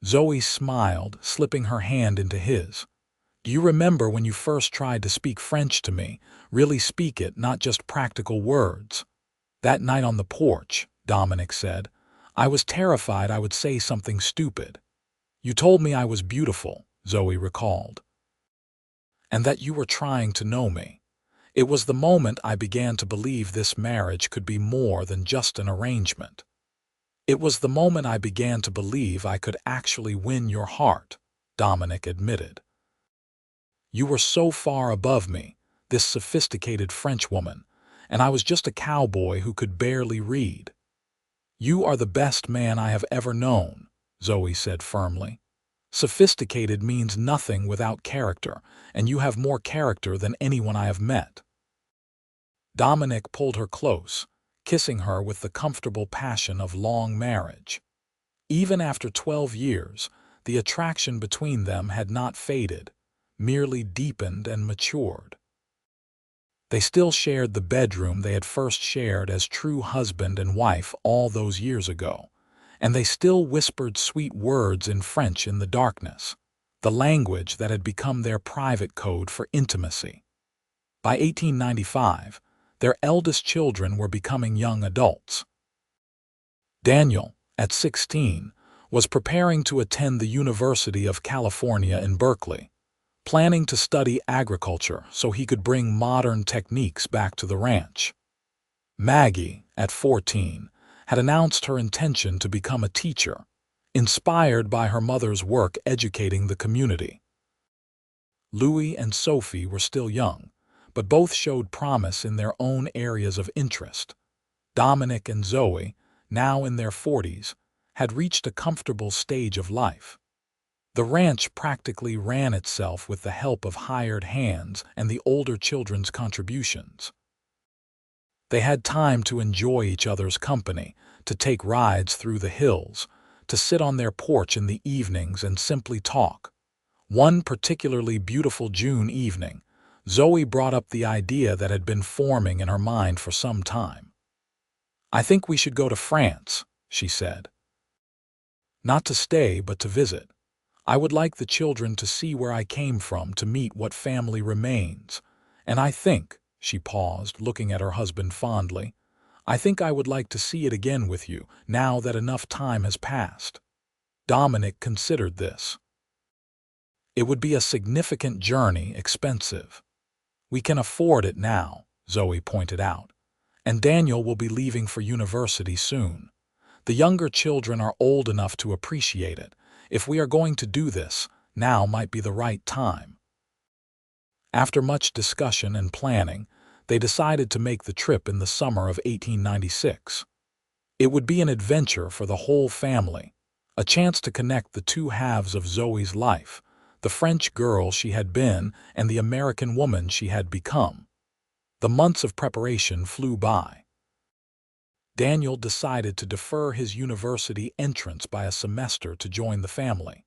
Zoey smiled, slipping her hand into his. "Do you remember when you first tried to speak French to me? Really speak it, not just practical words?" "That night on the porch," Dominic said, "I was terrified I would say something stupid." "You told me I was beautiful," Zoey recalled, "and that you were trying to know me. It was the moment I began to believe this marriage could be more than just an arrangement. It was the moment I began to believe I could actually win your heart," Dominic admitted. "You were so far above me, this sophisticated Frenchwoman, and I was just a cowboy who could barely read." "You are the best man I have ever known," Zoey said firmly. "Sophisticated means nothing without character, and you have more character than anyone I have met." Dominic pulled her close, kissing her with the comfortable passion of long marriage. Even after 12 years, the attraction between them had not faded, merely deepened and matured. They still shared the bedroom they had first shared as true husband and wife all those years ago, and they still whispered sweet words in French in the darkness, the language that had become their private code for intimacy. By 1895, their eldest children were becoming young adults. Daniel, at 16, was preparing to attend the University of California in Berkeley, planning to study agriculture so he could bring modern techniques back to the ranch. Maggie, at 14, had announced her intention to become a teacher, inspired by her mother's work educating the community. Louis and Sophie were still young, but both showed promise in their own areas of interest. Dominic and Zoey, now in their 40s, had reached a comfortable stage of life. The ranch practically ran itself with the help of hired hands and the older children's contributions. They had time to enjoy each other's company, to take rides through the hills, to sit on their porch in the evenings and simply talk. One particularly beautiful June evening, Zoey brought up the idea that had been forming in her mind for some time. "I think we should go to France," she said. "Not to stay, but to visit. I would like the children to see where I came from, to meet what family remains. And I think," she paused, looking at her husband fondly, "I think I would like to see it again with you, now that enough time has passed." Dominic considered this. "It would be a significant journey, expensive." "We can afford it now," Zoey pointed out. "And Daniel will be leaving for university soon. The younger children are old enough to appreciate it. If we are going to do this, now might be the right time." After much discussion and planning, they decided to make the trip in the summer of 1896. It would be an adventure for the whole family, a chance to connect the two halves of Zoey's life, the French girl she had been and the American woman she had become. The months of preparation flew by. Daniel decided to defer his university entrance by a semester to join the family.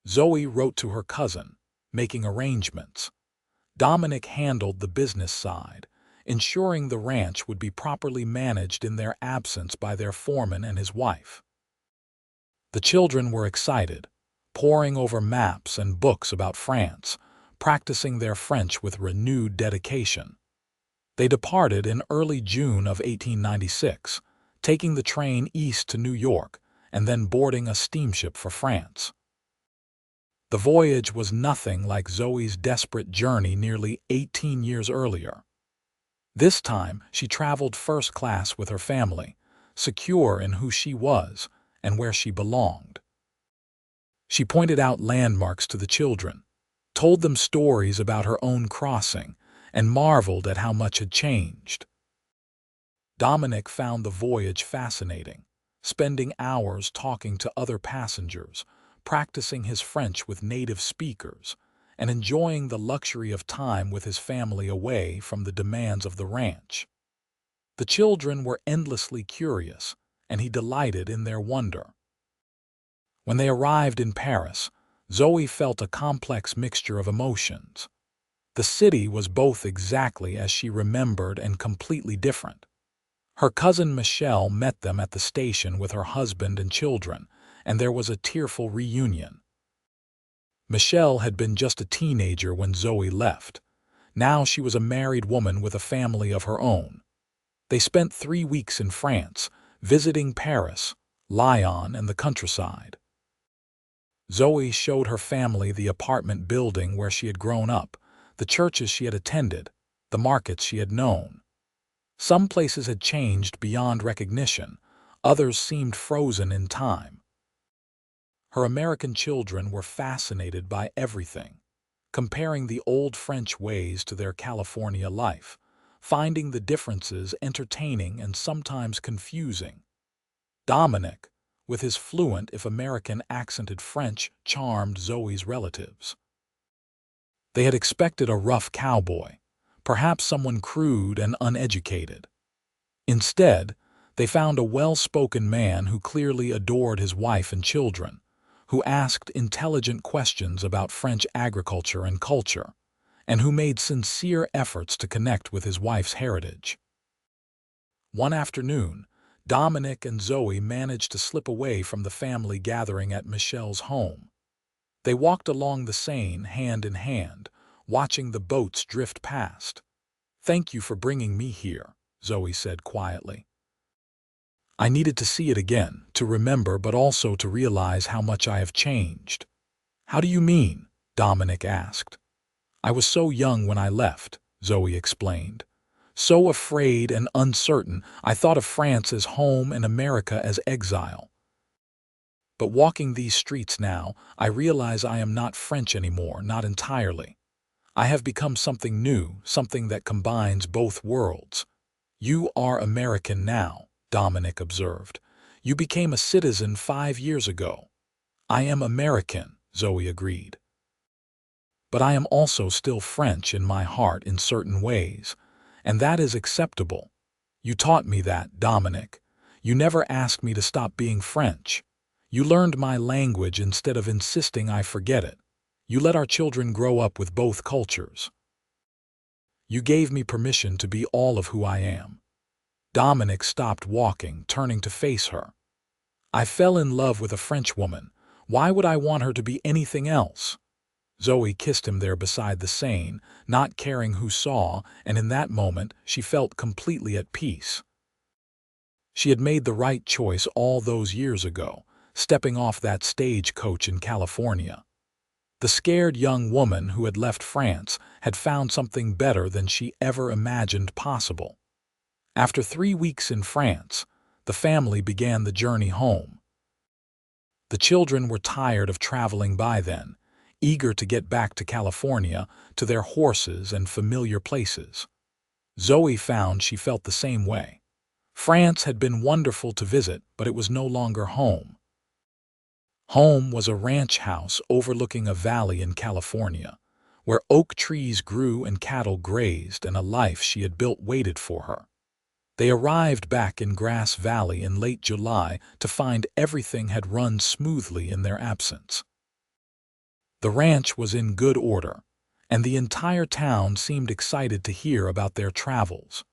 Zoey wrote to her cousin, making arrangements. Dominic handled the business side, ensuring the ranch would be properly managed in their absence by their foreman and his wife. The children were excited, poring over maps and books about France, practicing their French with renewed dedication. They departed in early June of 1896, taking the train east to New York and then boarding a steamship for France. The voyage was nothing like Zoe's desperate journey nearly 18 years earlier. This time, she traveled first class with her family, secure in who she was and where she belonged. She pointed out landmarks to the children, told them stories about her own crossing, and marveled at how much had changed. Dominic found the voyage fascinating, spending hours talking to other passengers, practicing his French with native speakers, and enjoying the luxury of time with his family away from the demands of the ranch. The children were endlessly curious, and he delighted in their wonder. When they arrived in Paris, Zoe felt a complex mixture of emotions. The city was both exactly as she remembered and completely different. Her cousin Michelle met them at the station with her husband and children, and there was a tearful reunion. Michelle had been just a teenager when Zoe left. Now she was a married woman with a family of her own. They spent 3 weeks in France, visiting Paris, Lyon, and the countryside. Zoe showed her family the apartment building where she had grown up, the churches she had attended, the markets she had known. Some places had changed beyond recognition, others seemed frozen in time. Her American children were fascinated by everything, comparing the old French ways to their California life, finding the differences entertaining and sometimes confusing. Dominic, with his fluent if American accented French, charmed Zoe's relatives. They had expected a rough cowboy, perhaps someone crude and uneducated. Instead, they found a well-spoken man who clearly adored his wife and children, who asked intelligent questions about French agriculture and culture, and who made sincere efforts to connect with his wife's heritage. One afternoon, Dominic and Zoe managed to slip away from the family gathering at Michelle's home. They walked along the Seine hand in hand, watching the boats drift past. "Thank you for bringing me here," Zoe said quietly. "I needed to see it again, to remember but also to realize how much I have changed." "How do you mean?" Dominic asked. "I was so young when I left," Zoe explained. "So afraid and uncertain, I thought of France as home and America as exile. But walking these streets now, I realize I am not French anymore, not entirely. I have become something new, something that combines both worlds." "You are American now," Dominic observed. "You became a citizen 5 years ago." "I am American," Zoe agreed. "But I am also still French in my heart in certain ways, and that is acceptable. You taught me that, Dominic. You never asked me to stop being French. You learned my language instead of insisting I forget it. You let our children grow up with both cultures. You gave me permission to be all of who I am." Dominic stopped walking, turning to face her. "I fell in love with a French woman. Why would I want her to be anything else?" Zoe kissed him there beside the Seine, not caring who saw, and in that moment she felt completely at peace. She had made the right choice all those years ago, stepping off that stagecoach in California. The scared young woman who had left France had found something better than she ever imagined possible. After 3 weeks in France, the family began the journey home. The children were tired of traveling by then, eager to get back to California, to their horses and familiar places. Zoe found she felt the same way. France had been wonderful to visit, but it was no longer home. Home was a ranch house overlooking a valley in California, where oak trees grew and cattle grazed, and a life she had built waited for her. They arrived back in Grass Valley in late July to find everything had run smoothly in their absence. The ranch was in good order, and the entire town seemed excited to hear about their travels.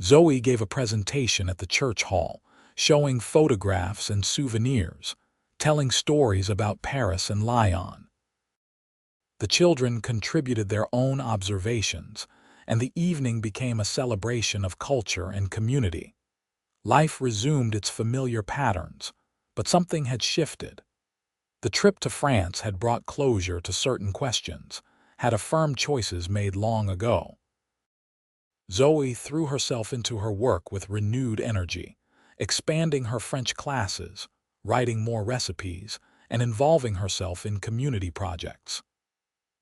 Zoe gave a presentation at the church hall, showing photographs and souvenirs, telling stories about Paris and Lyon. The children contributed their own observations, and the evening became a celebration of culture and community. Life resumed its familiar patterns, but something had shifted. The trip to France had brought closure to certain questions, had affirmed choices made long ago. Zoe threw herself into her work with renewed energy, expanding her French classes, writing more recipes, and involving herself in community projects.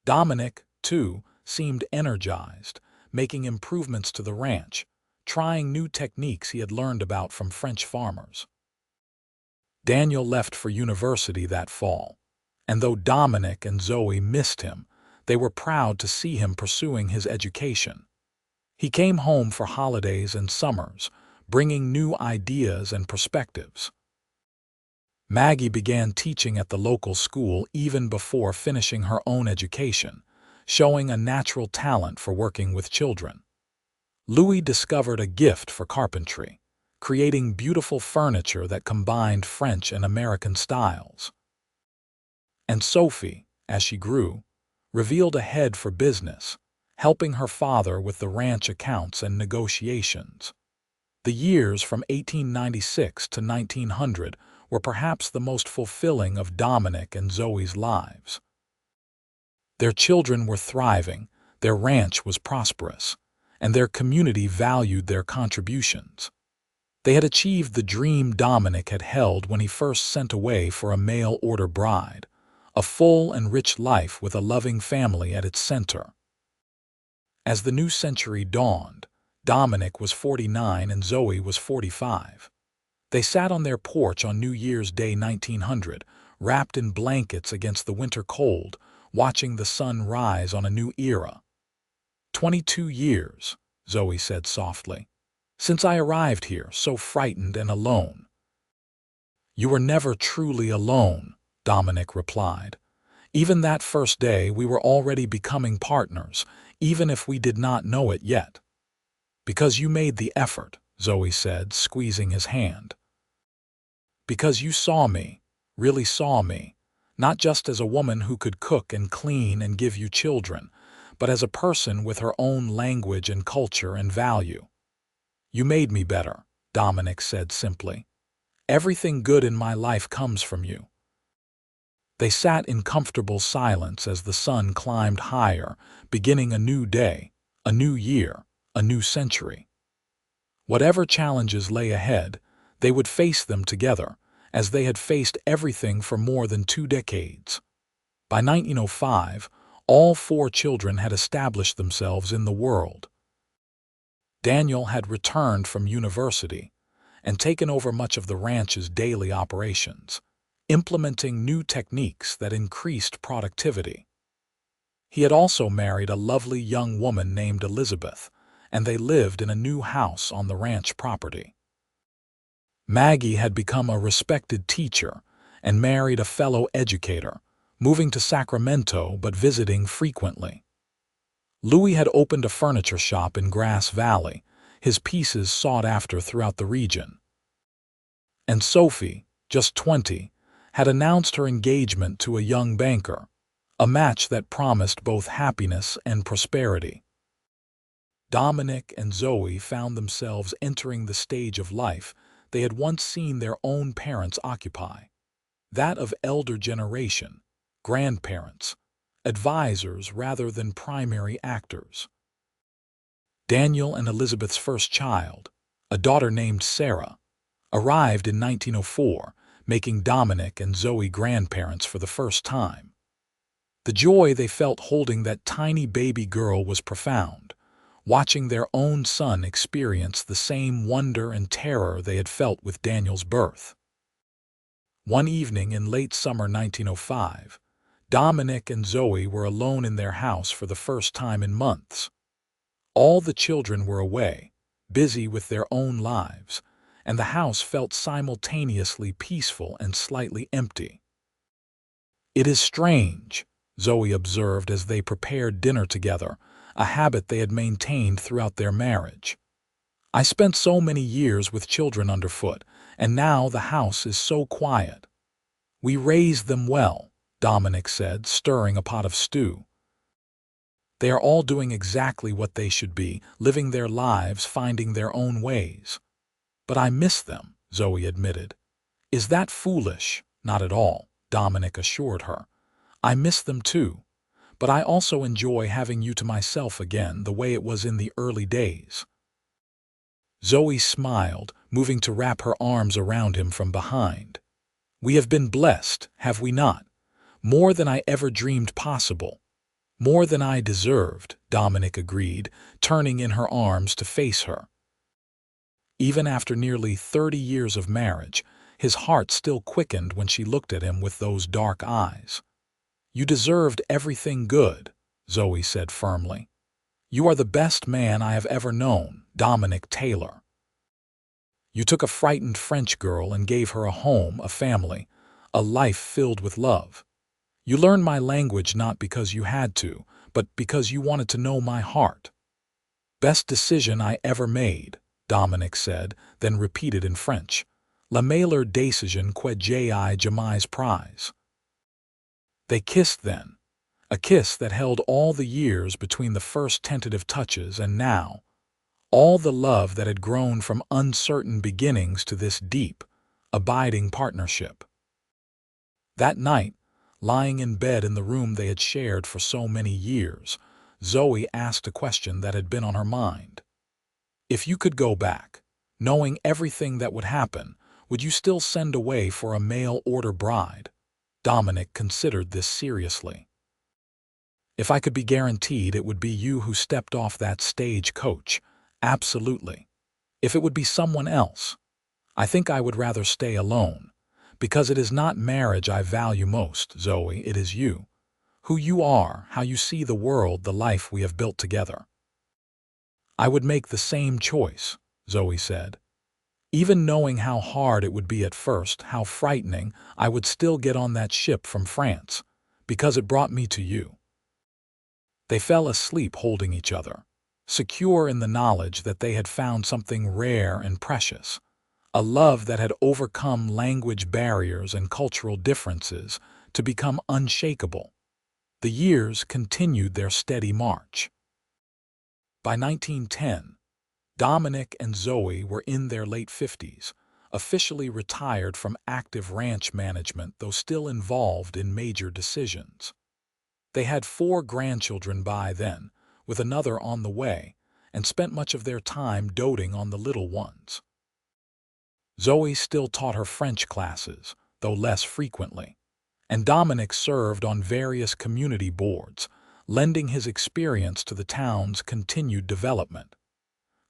Dominic, too, seemed energized, making improvements to the ranch, trying new techniques he had learned about from French farmers. Daniel left for university that fall, and though Dominic and Zoe missed him, they were proud to see him pursuing his education. He came home for holidays and summers, bringing new ideas and perspectives. Maggie began teaching at the local school even before finishing her own education, showing a natural talent for working with children. Louis discovered a gift for carpentry, creating beautiful furniture that combined French and American styles. And Sophie, as she grew, revealed a head for business, helping her father with the ranch accounts and negotiations. The years from 1896 to 1900 were perhaps the most fulfilling of Dominic and Zoe's lives. Their children were thriving, their ranch was prosperous, and their community valued their contributions. They had achieved the dream Dominic had held when he first sent away for a mail-order bride, a full and rich life with a loving family at its center. As the new century dawned, Dominic was 49 and Zoe was 45. They sat on their porch on New Year's Day 1900, wrapped in blankets against the winter cold, watching the sun rise on a new era. 22 years, Zoe said softly, since I arrived here so frightened and alone. You were never truly alone, Dominic replied. Even that first day we were already becoming partners, even if we did not know it yet. Because you made the effort, Zoe said, squeezing his hand. Because you saw me, really saw me, not just as a woman who could cook and clean and give you children, but as a person with her own language and culture and value. You made me better, Dominic said simply. Everything good in my life comes from you. They sat in comfortable silence as the sun climbed higher, beginning a new day, a new year, a new century. Whatever challenges lay ahead, they would face them together, as they had faced everything for more than 2 decades. By 1905, all 4 children had established themselves in the world. Daniel had returned from university and taken over much of the ranch's daily operations, implementing new techniques that increased productivity. He had also married a lovely young woman named Elizabeth, and they lived in a new house on the ranch property. Maggie had become a respected teacher and married a fellow educator, moving to Sacramento but visiting frequently. Louis had opened a furniture shop in Grass Valley, his pieces sought after throughout the region. And Sophie, just 20, had announced her engagement to a young banker, a match that promised both happiness and prosperity. Dominic and Zoe found themselves entering the stage of life they had once seen their own parents occupy, that of elder generation, grandparents, advisors rather than primary actors. Daniel and Elizabeth's first child, a daughter named Sarah, arrived in 1904, making Dominic and Zoe grandparents for the first time. The joy they felt holding that tiny baby girl was profound, watching their own son experience the same wonder and terror they had felt with Daniel's birth. One evening in late summer 1905, Dominic and Zoe were alone in their house for the first time in months. All the children were away, busy with their own lives, and the house felt simultaneously peaceful and slightly empty. "It is strange," Zoe observed as they prepared dinner together, a habit they had maintained throughout their marriage. "I spent so many years with children underfoot, and now the house is so quiet. We raised them well, Dominic said, stirring a pot of stew. They are all doing exactly what they should be, living their lives, finding their own ways. But I miss them, Zoey admitted. Is that foolish? Not at all, Dominic assured her. I miss them too, but I also enjoy having you to myself again the way it was in the early days. Zoey smiled, moving to wrap her arms around him from behind. We have been blessed, have we not? More than I ever dreamed possible. More than I deserved, Dominic agreed, turning in her arms to face her. Even after nearly 30 years of marriage, his heart still quickened when she looked at him with those dark eyes. You deserved everything good, Zoey said firmly. You are the best man I have ever known, Dominic Taylor. You took a frightened French girl and gave her a home, a family, a life filled with love. You learned my language not because you had to, but because you wanted to know my heart. Best decision I ever made, Dominic said, then repeated in French. La meilleure décision que j'ai jamais prise. They kissed then, a kiss that held all the years between the first tentative touches and now, all the love that had grown from uncertain beginnings to this deep, abiding partnership. That night, lying in bed in the room they had shared for so many years, Zoey asked a question that had been on her mind. If you could go back, knowing everything that would happen, would you still send away for a mail-order bride? Dominic considered this seriously. If I could be guaranteed it would be you who stepped off that stage coach, absolutely. If it would be someone else, I think I would rather stay alone, because it is not marriage I value most, Zoey, it is you. Who you are, how you see the world, the life we have built together. I would make the same choice, Zoey said. Even knowing how hard it would be at first, how frightening, I would still get on that ship from France, because it brought me to you. They fell asleep holding each other, secure in the knowledge that they had found something rare and precious, a love that had overcome language barriers and cultural differences to become unshakable. The years continued their steady march. By 1910, Dominic and Zoey were in their late 50s, officially retired from active ranch management though still involved in major decisions. They had 4 grandchildren by then, with another on the way, and spent much of their time doting on the little ones. Zoey still taught her French classes, though less frequently, and Dominic served on various community boards, lending his experience to the town's continued development.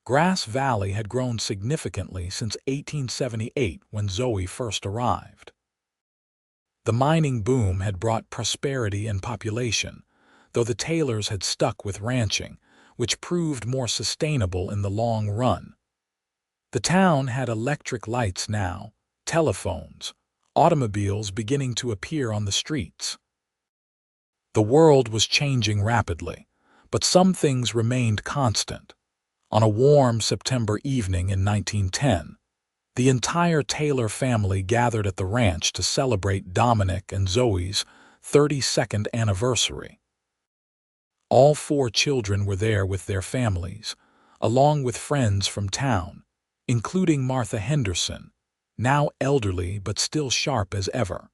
Grass Valley had grown significantly since 1878 when Zoey first arrived. The mining boom had brought prosperity and population, though the Taylors had stuck with ranching, which proved more sustainable in the long run. The town had electric lights now, telephones, automobiles beginning to appear on the streets. The world was changing rapidly, but some things remained constant. On a warm September evening in 1910, the entire Taylor family gathered at the ranch to celebrate Dominic and Zoey's 32nd anniversary. All 4 children were there with their families, along with friends from town, including Martha Henderson, now elderly but still sharp as ever.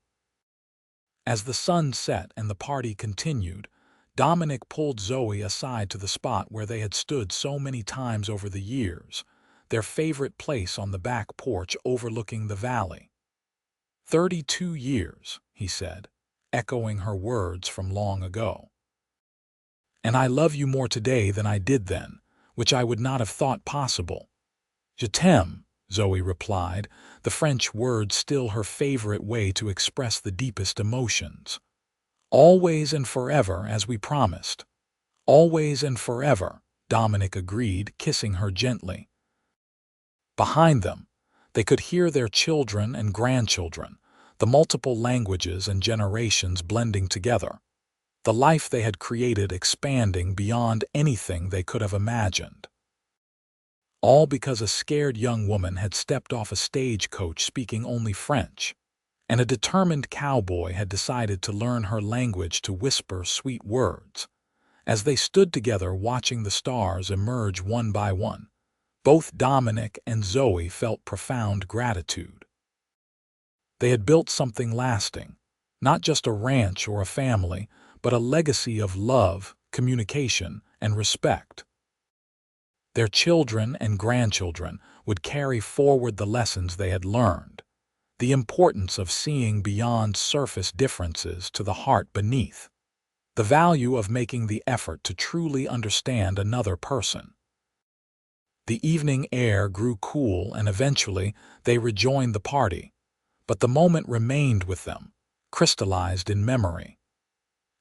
As the sun set and the party continued, Dominic pulled Zoey aside to the spot where they had stood so many times over the years, their favorite place on the back porch overlooking the valley. 32 years, he said, echoing her words from long ago. And I love you more today than I did then, which I would not have thought possible. Je t'aime, Zoey replied, the French word still her favorite way to express the deepest emotions. Always and forever, as we promised. Always and forever, Dominic agreed, kissing her gently. Behind them, they could hear their children and grandchildren, the multiple languages and generations blending together, the life they had created expanding beyond anything they could have imagined. All because a scared young woman had stepped off a stagecoach speaking only French, and a determined cowboy had decided to learn her language to whisper sweet words. As they stood together watching the stars emerge one by one, both Dominic and Zoey felt profound gratitude. They had built something lasting, not just a ranch or a family, but a legacy of love, communication, and respect. Their children and grandchildren would carry forward the lessons they had learned, the importance of seeing beyond surface differences to the heart beneath, the value of making the effort to truly understand another person. The evening air grew cool and eventually they rejoined the party, but the moment remained with them, crystallized in memory.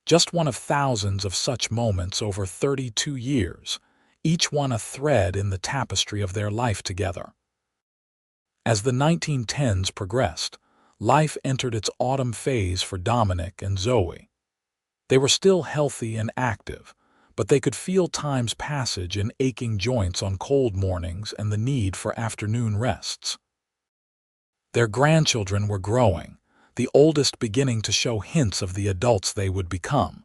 Just one of thousands of such moments over 32 years, each one a thread in the tapestry of their life together. As the 1910s progressed, life entered its autumn phase for Dominic and Zoey. They were still healthy and active, but they could feel time's passage in aching joints on cold mornings and the need for afternoon rests. Their grandchildren were growing, the oldest beginning to show hints of the adults they would become.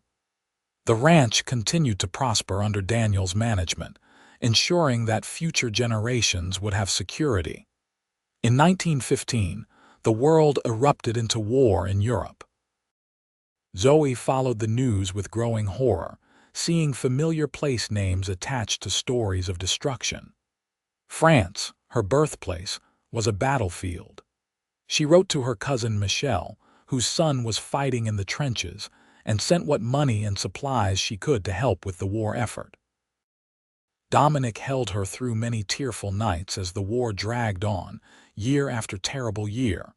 The ranch continued to prosper under Daniel's management, ensuring that future generations would have security. In 1915, the world erupted into war in Europe. Zoey followed the news with growing horror, seeing familiar place names attached to stories of destruction. France, her birthplace, was a battlefield. She wrote to her cousin Michelle, whose son was fighting in the trenches, and sent what money and supplies she could to help with the war effort. Dominic held her through many tearful nights as the war dragged on, year after terrible year.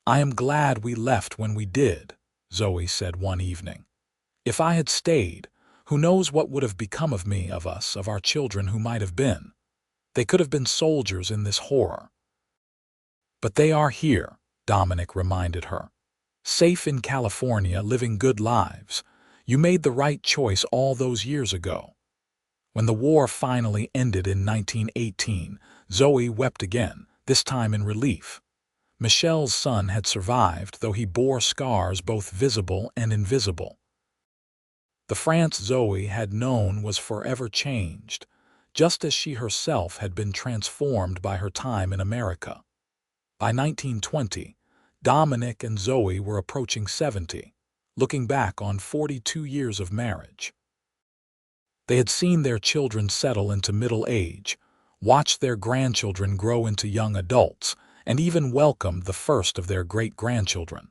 "I am glad we left when we did," Zoey said one evening. "If I had stayed, who knows what would have become of me, of us, of our children who might have been. They could have been soldiers in this horror." "But they are here," Dominic reminded her. "Safe in California, living good lives. You made the right choice all those years ago." When the war finally ended in 1918, Zoey wept again, this time in relief. Michelle's son had survived, though he bore scars both visible and invisible. The France Zoey had known was forever changed, just as she herself had been transformed by her time in America. By 1920, Dominic and Zoey were approaching 70, looking back on 42 years of marriage. They had seen their children settle into middle age, watched their grandchildren grow into young adults, and even welcomed the first of their great-grandchildren.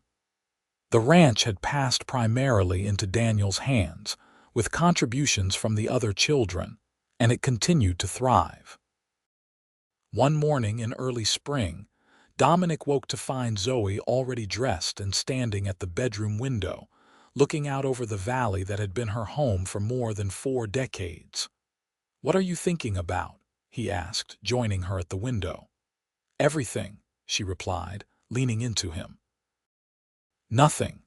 The ranch had passed primarily into Daniel's hands, with contributions from the other children, and it continued to thrive. One morning in early spring, Dominic woke to find Zoey already dressed and standing at the bedroom window, looking out over the valley that had been her home for more than 4 decades. "What are you thinking about?" he asked, joining her at the window. "Everything," she replied, leaning into him. "Nothing.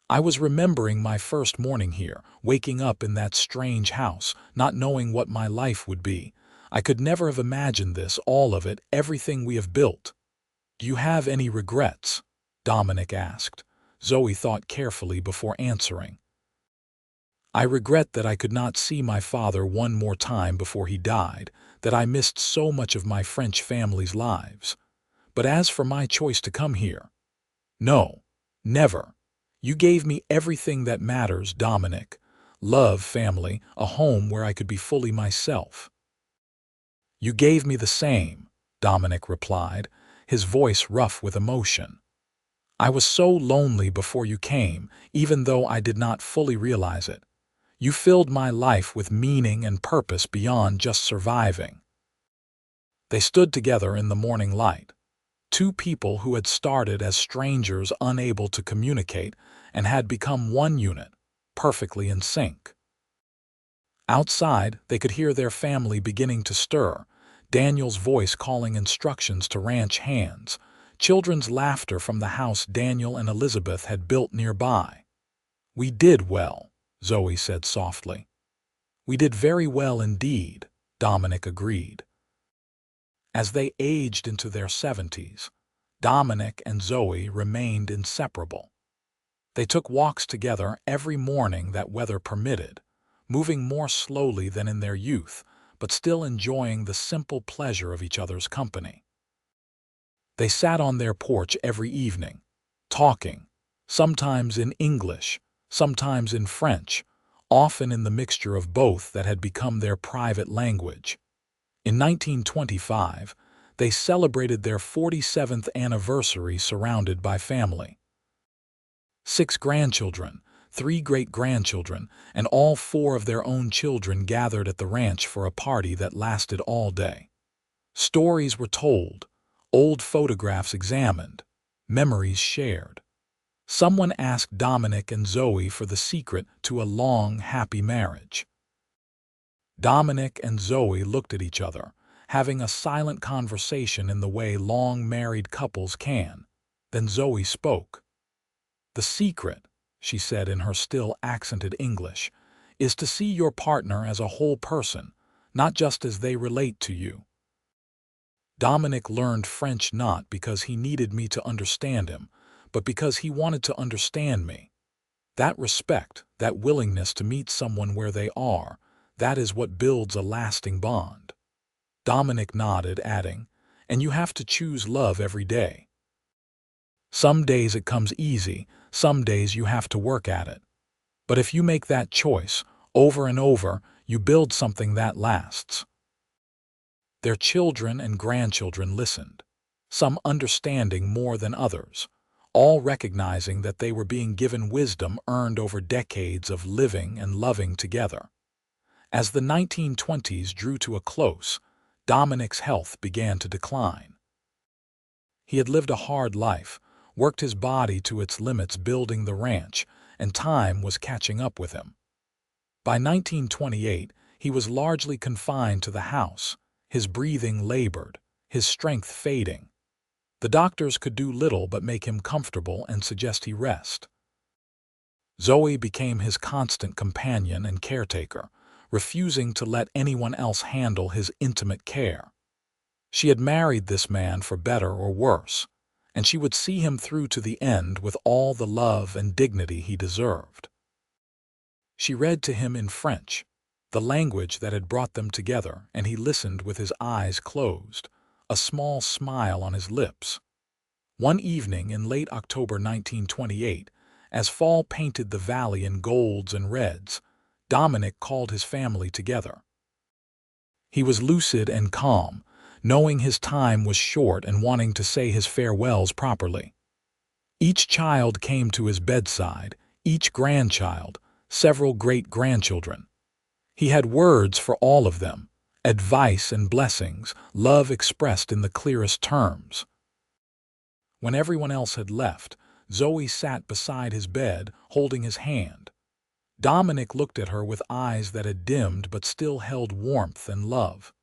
I was remembering my first morning here, waking up in that strange house, not knowing what my life would be. I could never have imagined this, all of it, everything we have built." "Do you have any regrets?" Dominic asked. Zoey thought carefully before answering. "I regret that I could not see my father one more time before he died, that I missed so much of my French family's lives. But as for my choice to come here, no, never. You gave me everything that matters, Dominic. Love, family, a home where I could be fully myself." "You gave me the same," Dominic replied, his voice rough with emotion. "I was so lonely before you came, even though I did not fully realize it. You filled my life with meaning and purpose beyond just surviving." They stood together in the morning light, two people who had started as strangers unable to communicate and had become one unit, perfectly in sync. Outside, they could hear their family beginning to stir, Daniel's voice calling instructions to ranch hands, children's laughter from the house Daniel and Elizabeth had built nearby. "We did well," Zoey said softly. "We did very well indeed," Dominic agreed. As they aged into their 70s, Dominic and Zoey remained inseparable. They took walks together every morning that weather permitted, moving more slowly than in their youth, but still enjoying the simple pleasure of each other's company. They sat on their porch every evening, talking, sometimes in English, sometimes in French, often in the mixture of both that had become their private language. In 1925, they celebrated their 47th anniversary surrounded by family. 6 grandchildren, 3 great-grandchildren, and all 4 of their own children gathered at the ranch for a party that lasted all day. Stories were told, old photographs examined, memories shared. Someone asked Dominic and Zoey for the secret to a long, happy marriage. Dominic and Zoey looked at each other, having a silent conversation in the way long married couples can. Then Zoey spoke. "The secret," she said in her still accented English, "is to see your partner as a whole person, not just as they relate to you." Dominic learned French not because he needed me to understand him, but because he wanted to understand me. That respect, that willingness to meet someone where they are, that is what builds a lasting bond. Dominic nodded, adding, "And you have to choose love every day. Some days it comes easy, some days you have to work at it. But if you make that choice, over and over, you build something that lasts." Their children and grandchildren listened, some understanding more than others, all recognizing that they were being given wisdom earned over decades of living and loving together. As the 1920s drew to a close, Dominic's health began to decline. He had lived a hard life, worked his body to its limits building the ranch, and time was catching up with him. By 1928, he was largely confined to the house, his breathing labored, his strength fading. The doctors could do little but make him comfortable and suggest he rest. Zoey became his constant companion and caretaker, refusing to let anyone else handle his intimate care. She had married this man for better or worse, and she would see him through to the end with all the love and dignity he deserved. She read to him in French, the language that had brought them together, and he listened with his eyes closed, a small smile on his lips. One evening in late October 1928, as fall painted the valley in golds and reds, Dominic called his family together. He was lucid and calm, knowing his time was short and wanting to say his farewells properly. Each child came to his bedside, each grandchild, several great-grandchildren. He had words for all of them, advice and blessings, love expressed in the clearest terms. When everyone else had left, Zoey sat beside his bed, holding his hand. Dominic looked at her with eyes that had dimmed but still held warmth and love.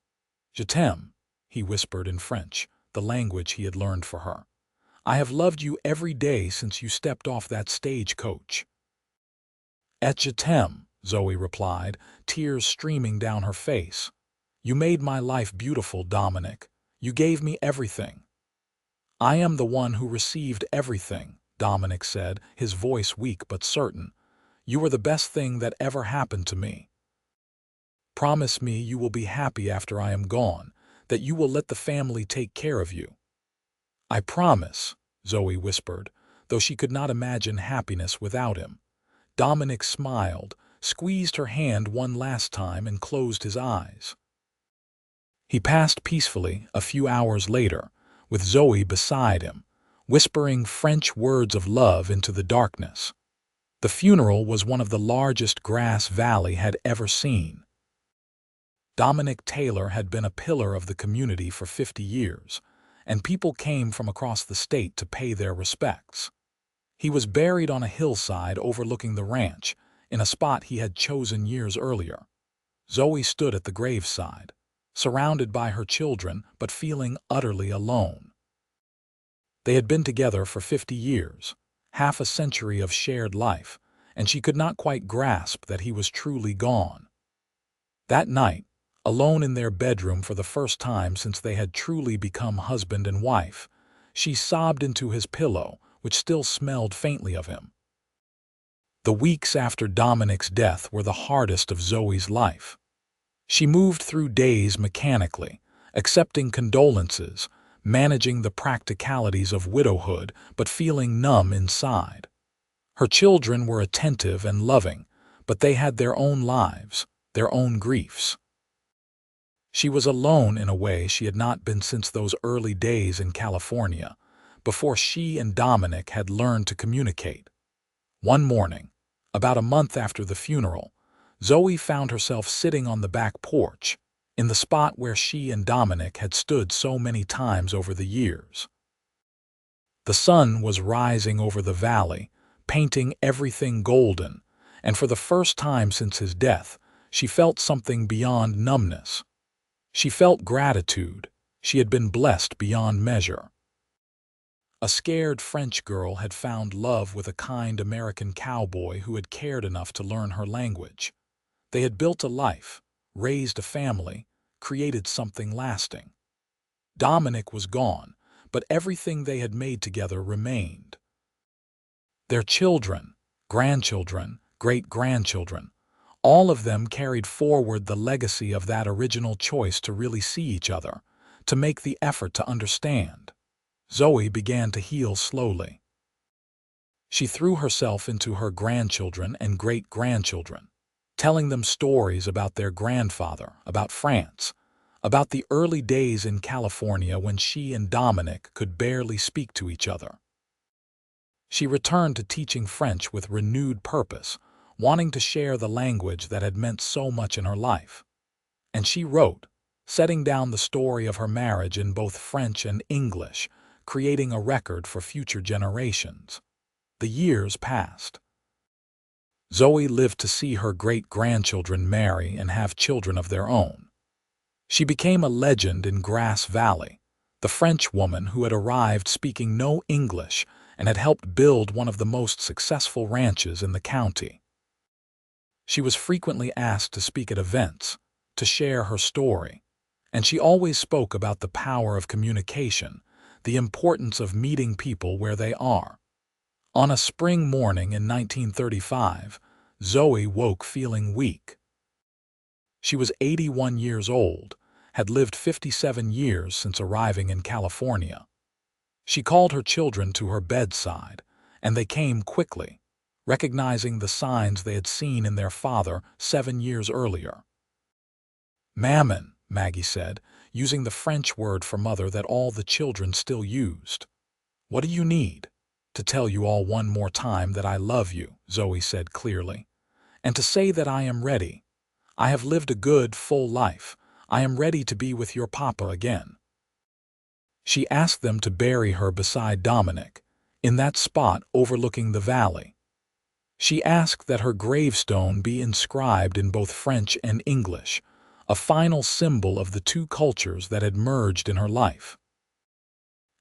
"Je t'aime," he whispered in French, the language he had learned for her. "I have loved you every day since you stepped off that stagecoach." "Et je t'aime," Zoey replied, tears streaming down her face. "You made my life beautiful, Dominic. You gave me everything." "I am the one who received everything," Dominic said, his voice weak but certain. "You were the best thing that ever happened to me. Promise me you will be happy after I am gone, that you will let the family take care of you." "I promise," Zoey whispered, though she could not imagine happiness without him. Dominic smiled, squeezed her hand one last time, and closed his eyes. He passed peacefully a few hours later, with Zoey beside him, whispering French words of love into the darkness. The funeral was one of the largest Grass Valley had ever seen. Dominic Taylor had been a pillar of the community for 50 years, and people came from across the state to pay their respects. He was buried on a hillside overlooking the ranch, in a spot he had chosen years earlier. Zoey stood at the graveside, surrounded by her children but feeling utterly alone. They had been together for 50 years, half a century of shared life, and she could not quite grasp that he was truly gone. That night, alone in their bedroom for the first time since they had truly become husband and wife, She sobbed into his pillow, which still smelled faintly of him. The weeks after Dominic's death were the hardest of Zoey's life. She moved through days mechanically, accepting condolences, managing the practicalities of widowhood, but feeling numb inside. Her children were attentive and loving, but they had their own lives, their own griefs. She was alone in a way she had not been since those early days in California, before she and Dominic had learned to communicate. One morning, about a month after the funeral, Zoey found herself sitting on the back porch, in the spot where she and Dominic had stood so many times over the years. The sun was rising over the valley, painting everything golden, and for the first time since his death, she felt something beyond numbness. She felt gratitude. She had been blessed beyond measure. A scared French girl had found love with a kind American cowboy who had cared enough to learn her language. They had built a life, raised a family, created something lasting. Dominic was gone, but everything they had made together remained. Their children, grandchildren, great-grandchildren, all of them carried forward the legacy of that original choice to really see each other, to make the effort to understand. Zoey began to heal slowly. She threw herself into her grandchildren and great-grandchildren, telling them stories about their grandfather, about France, about the early days in California when she and Dominic could barely speak to each other. She returned to teaching French with renewed purpose, wanting to share the language that had meant so much in her life. And she wrote, setting down the story of her marriage in both French and English, creating a record for future generations. The years passed. Zoey lived to see her great-grandchildren marry and have children of their own. She became a legend in Grass Valley, the French woman who had arrived speaking no English and had helped build one of the most successful ranches in the county. She was frequently asked to speak at events, to share her story, and she always spoke about the power of communication, the importance of meeting people where they are. On a spring morning in 1935, Zoey woke feeling weak. She was 81 years old, had lived 57 years since arriving in California. She called her children to her bedside, and they came quickly, recognizing the signs they had seen in their father 7 years earlier. "Maman," Maggie said, using the French word for mother that all the children still used. "What do you need?" "To tell you all one more time that I love you," Zoey said clearly, "and to say that I am ready. I have lived a good, full life. I am ready to be with your papa again." She asked them to bury her beside Dominic, in that spot overlooking the valley. She asked that her gravestone be inscribed in both French and English, a final symbol of the two cultures that had merged in her life.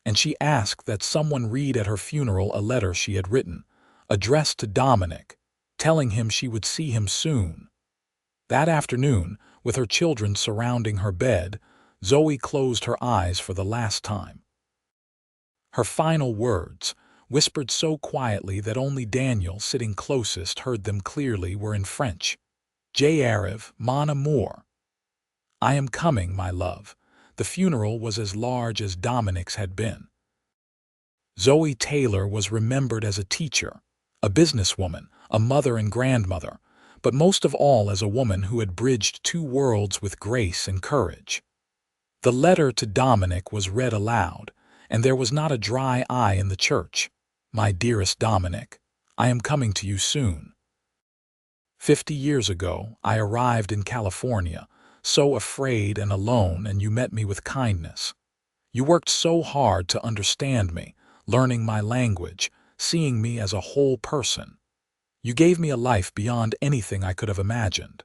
And she asked that someone read at her funeral a letter she had written, addressed to Dominic, telling him she would see him soon. That afternoon, with her children surrounding her bed, Zoey closed her eyes for the last time. Her final words, whispered so quietly that only Daniel, sitting closest, heard them clearly, were in French. "J'arrive, mon amour." "I am coming, my love." The funeral was as large as Dominic's had been. Zoey Taylor was remembered as a teacher, a businesswoman, a mother and grandmother, but most of all as a woman who had bridged two worlds with grace and courage. The letter to Dominic was read aloud, and there was not a dry eye in the church. "My dearest Dominic, I am coming to you soon. 50 years ago, I arrived in California, so afraid and alone, and you met me with kindness. You worked so hard to understand me, learning my language, seeing me as a whole person. You gave me a life beyond anything I could have imagined.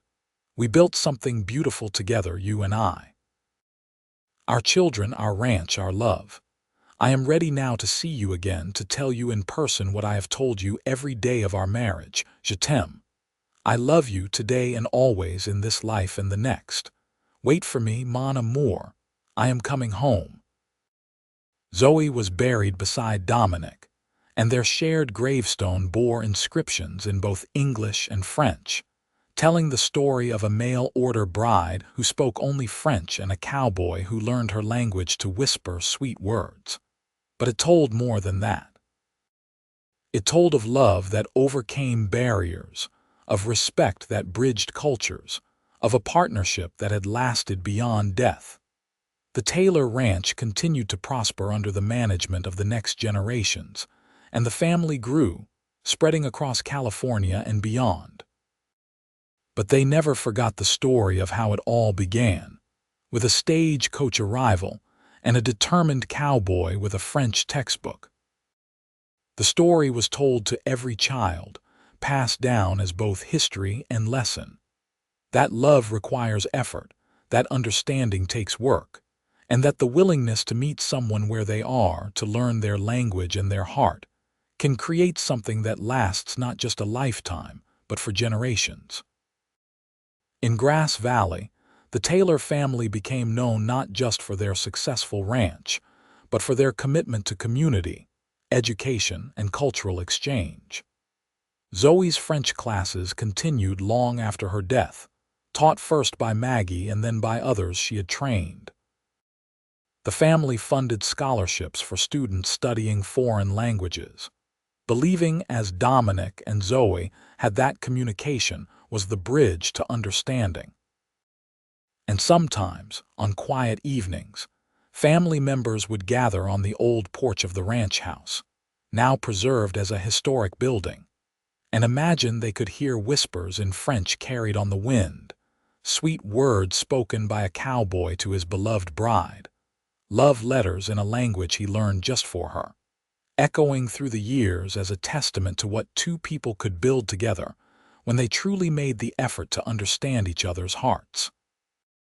We built something beautiful together, you and I. Our children, our ranch, our love. I am ready now to see you again, to tell you in person what I have told you every day of our marriage. Je t'aime. I love you today and always, in this life and the next. Wait for me, mon amour. I am coming home." Zoey was buried beside Dominic, and their shared gravestone bore inscriptions in both English and French, telling the story of a mail-order bride who spoke only French and a cowboy who learned her language to whisper sweet words. But it told more than that. It told of love that overcame barriers, of respect that bridged cultures, of a partnership that had lasted beyond death. The Taylor Ranch continued to prosper under the management of the next generations, and the family grew, spreading across California and beyond. But they never forgot the story of how it all began, with a stagecoach arrival and a determined cowboy with a French textbook. The story was told to every child, passed down as both history and lesson. That love requires effort, that understanding takes work, and that the willingness to meet someone where they are, to learn their language and their heart, can create something that lasts not just a lifetime, but for generations. In Grass Valley, the Taylor family became known not just for their successful ranch, but for their commitment to community, education, and cultural exchange. Zoey's French classes continued long after her death, taught first by Maggie and then by others she had trained. The family funded scholarships for students studying foreign languages, believing, as Dominic and Zoey had, that communication was the bridge to understanding. And sometimes, on quiet evenings, family members would gather on the old porch of the ranch house, now preserved as a historic building, and imagine they could hear whispers in French carried on the wind, sweet words spoken by a cowboy to his beloved bride, love letters in a language he learned just for her, echoing through the years as a testament to what two people could build together when they truly made the effort to understand each other's hearts.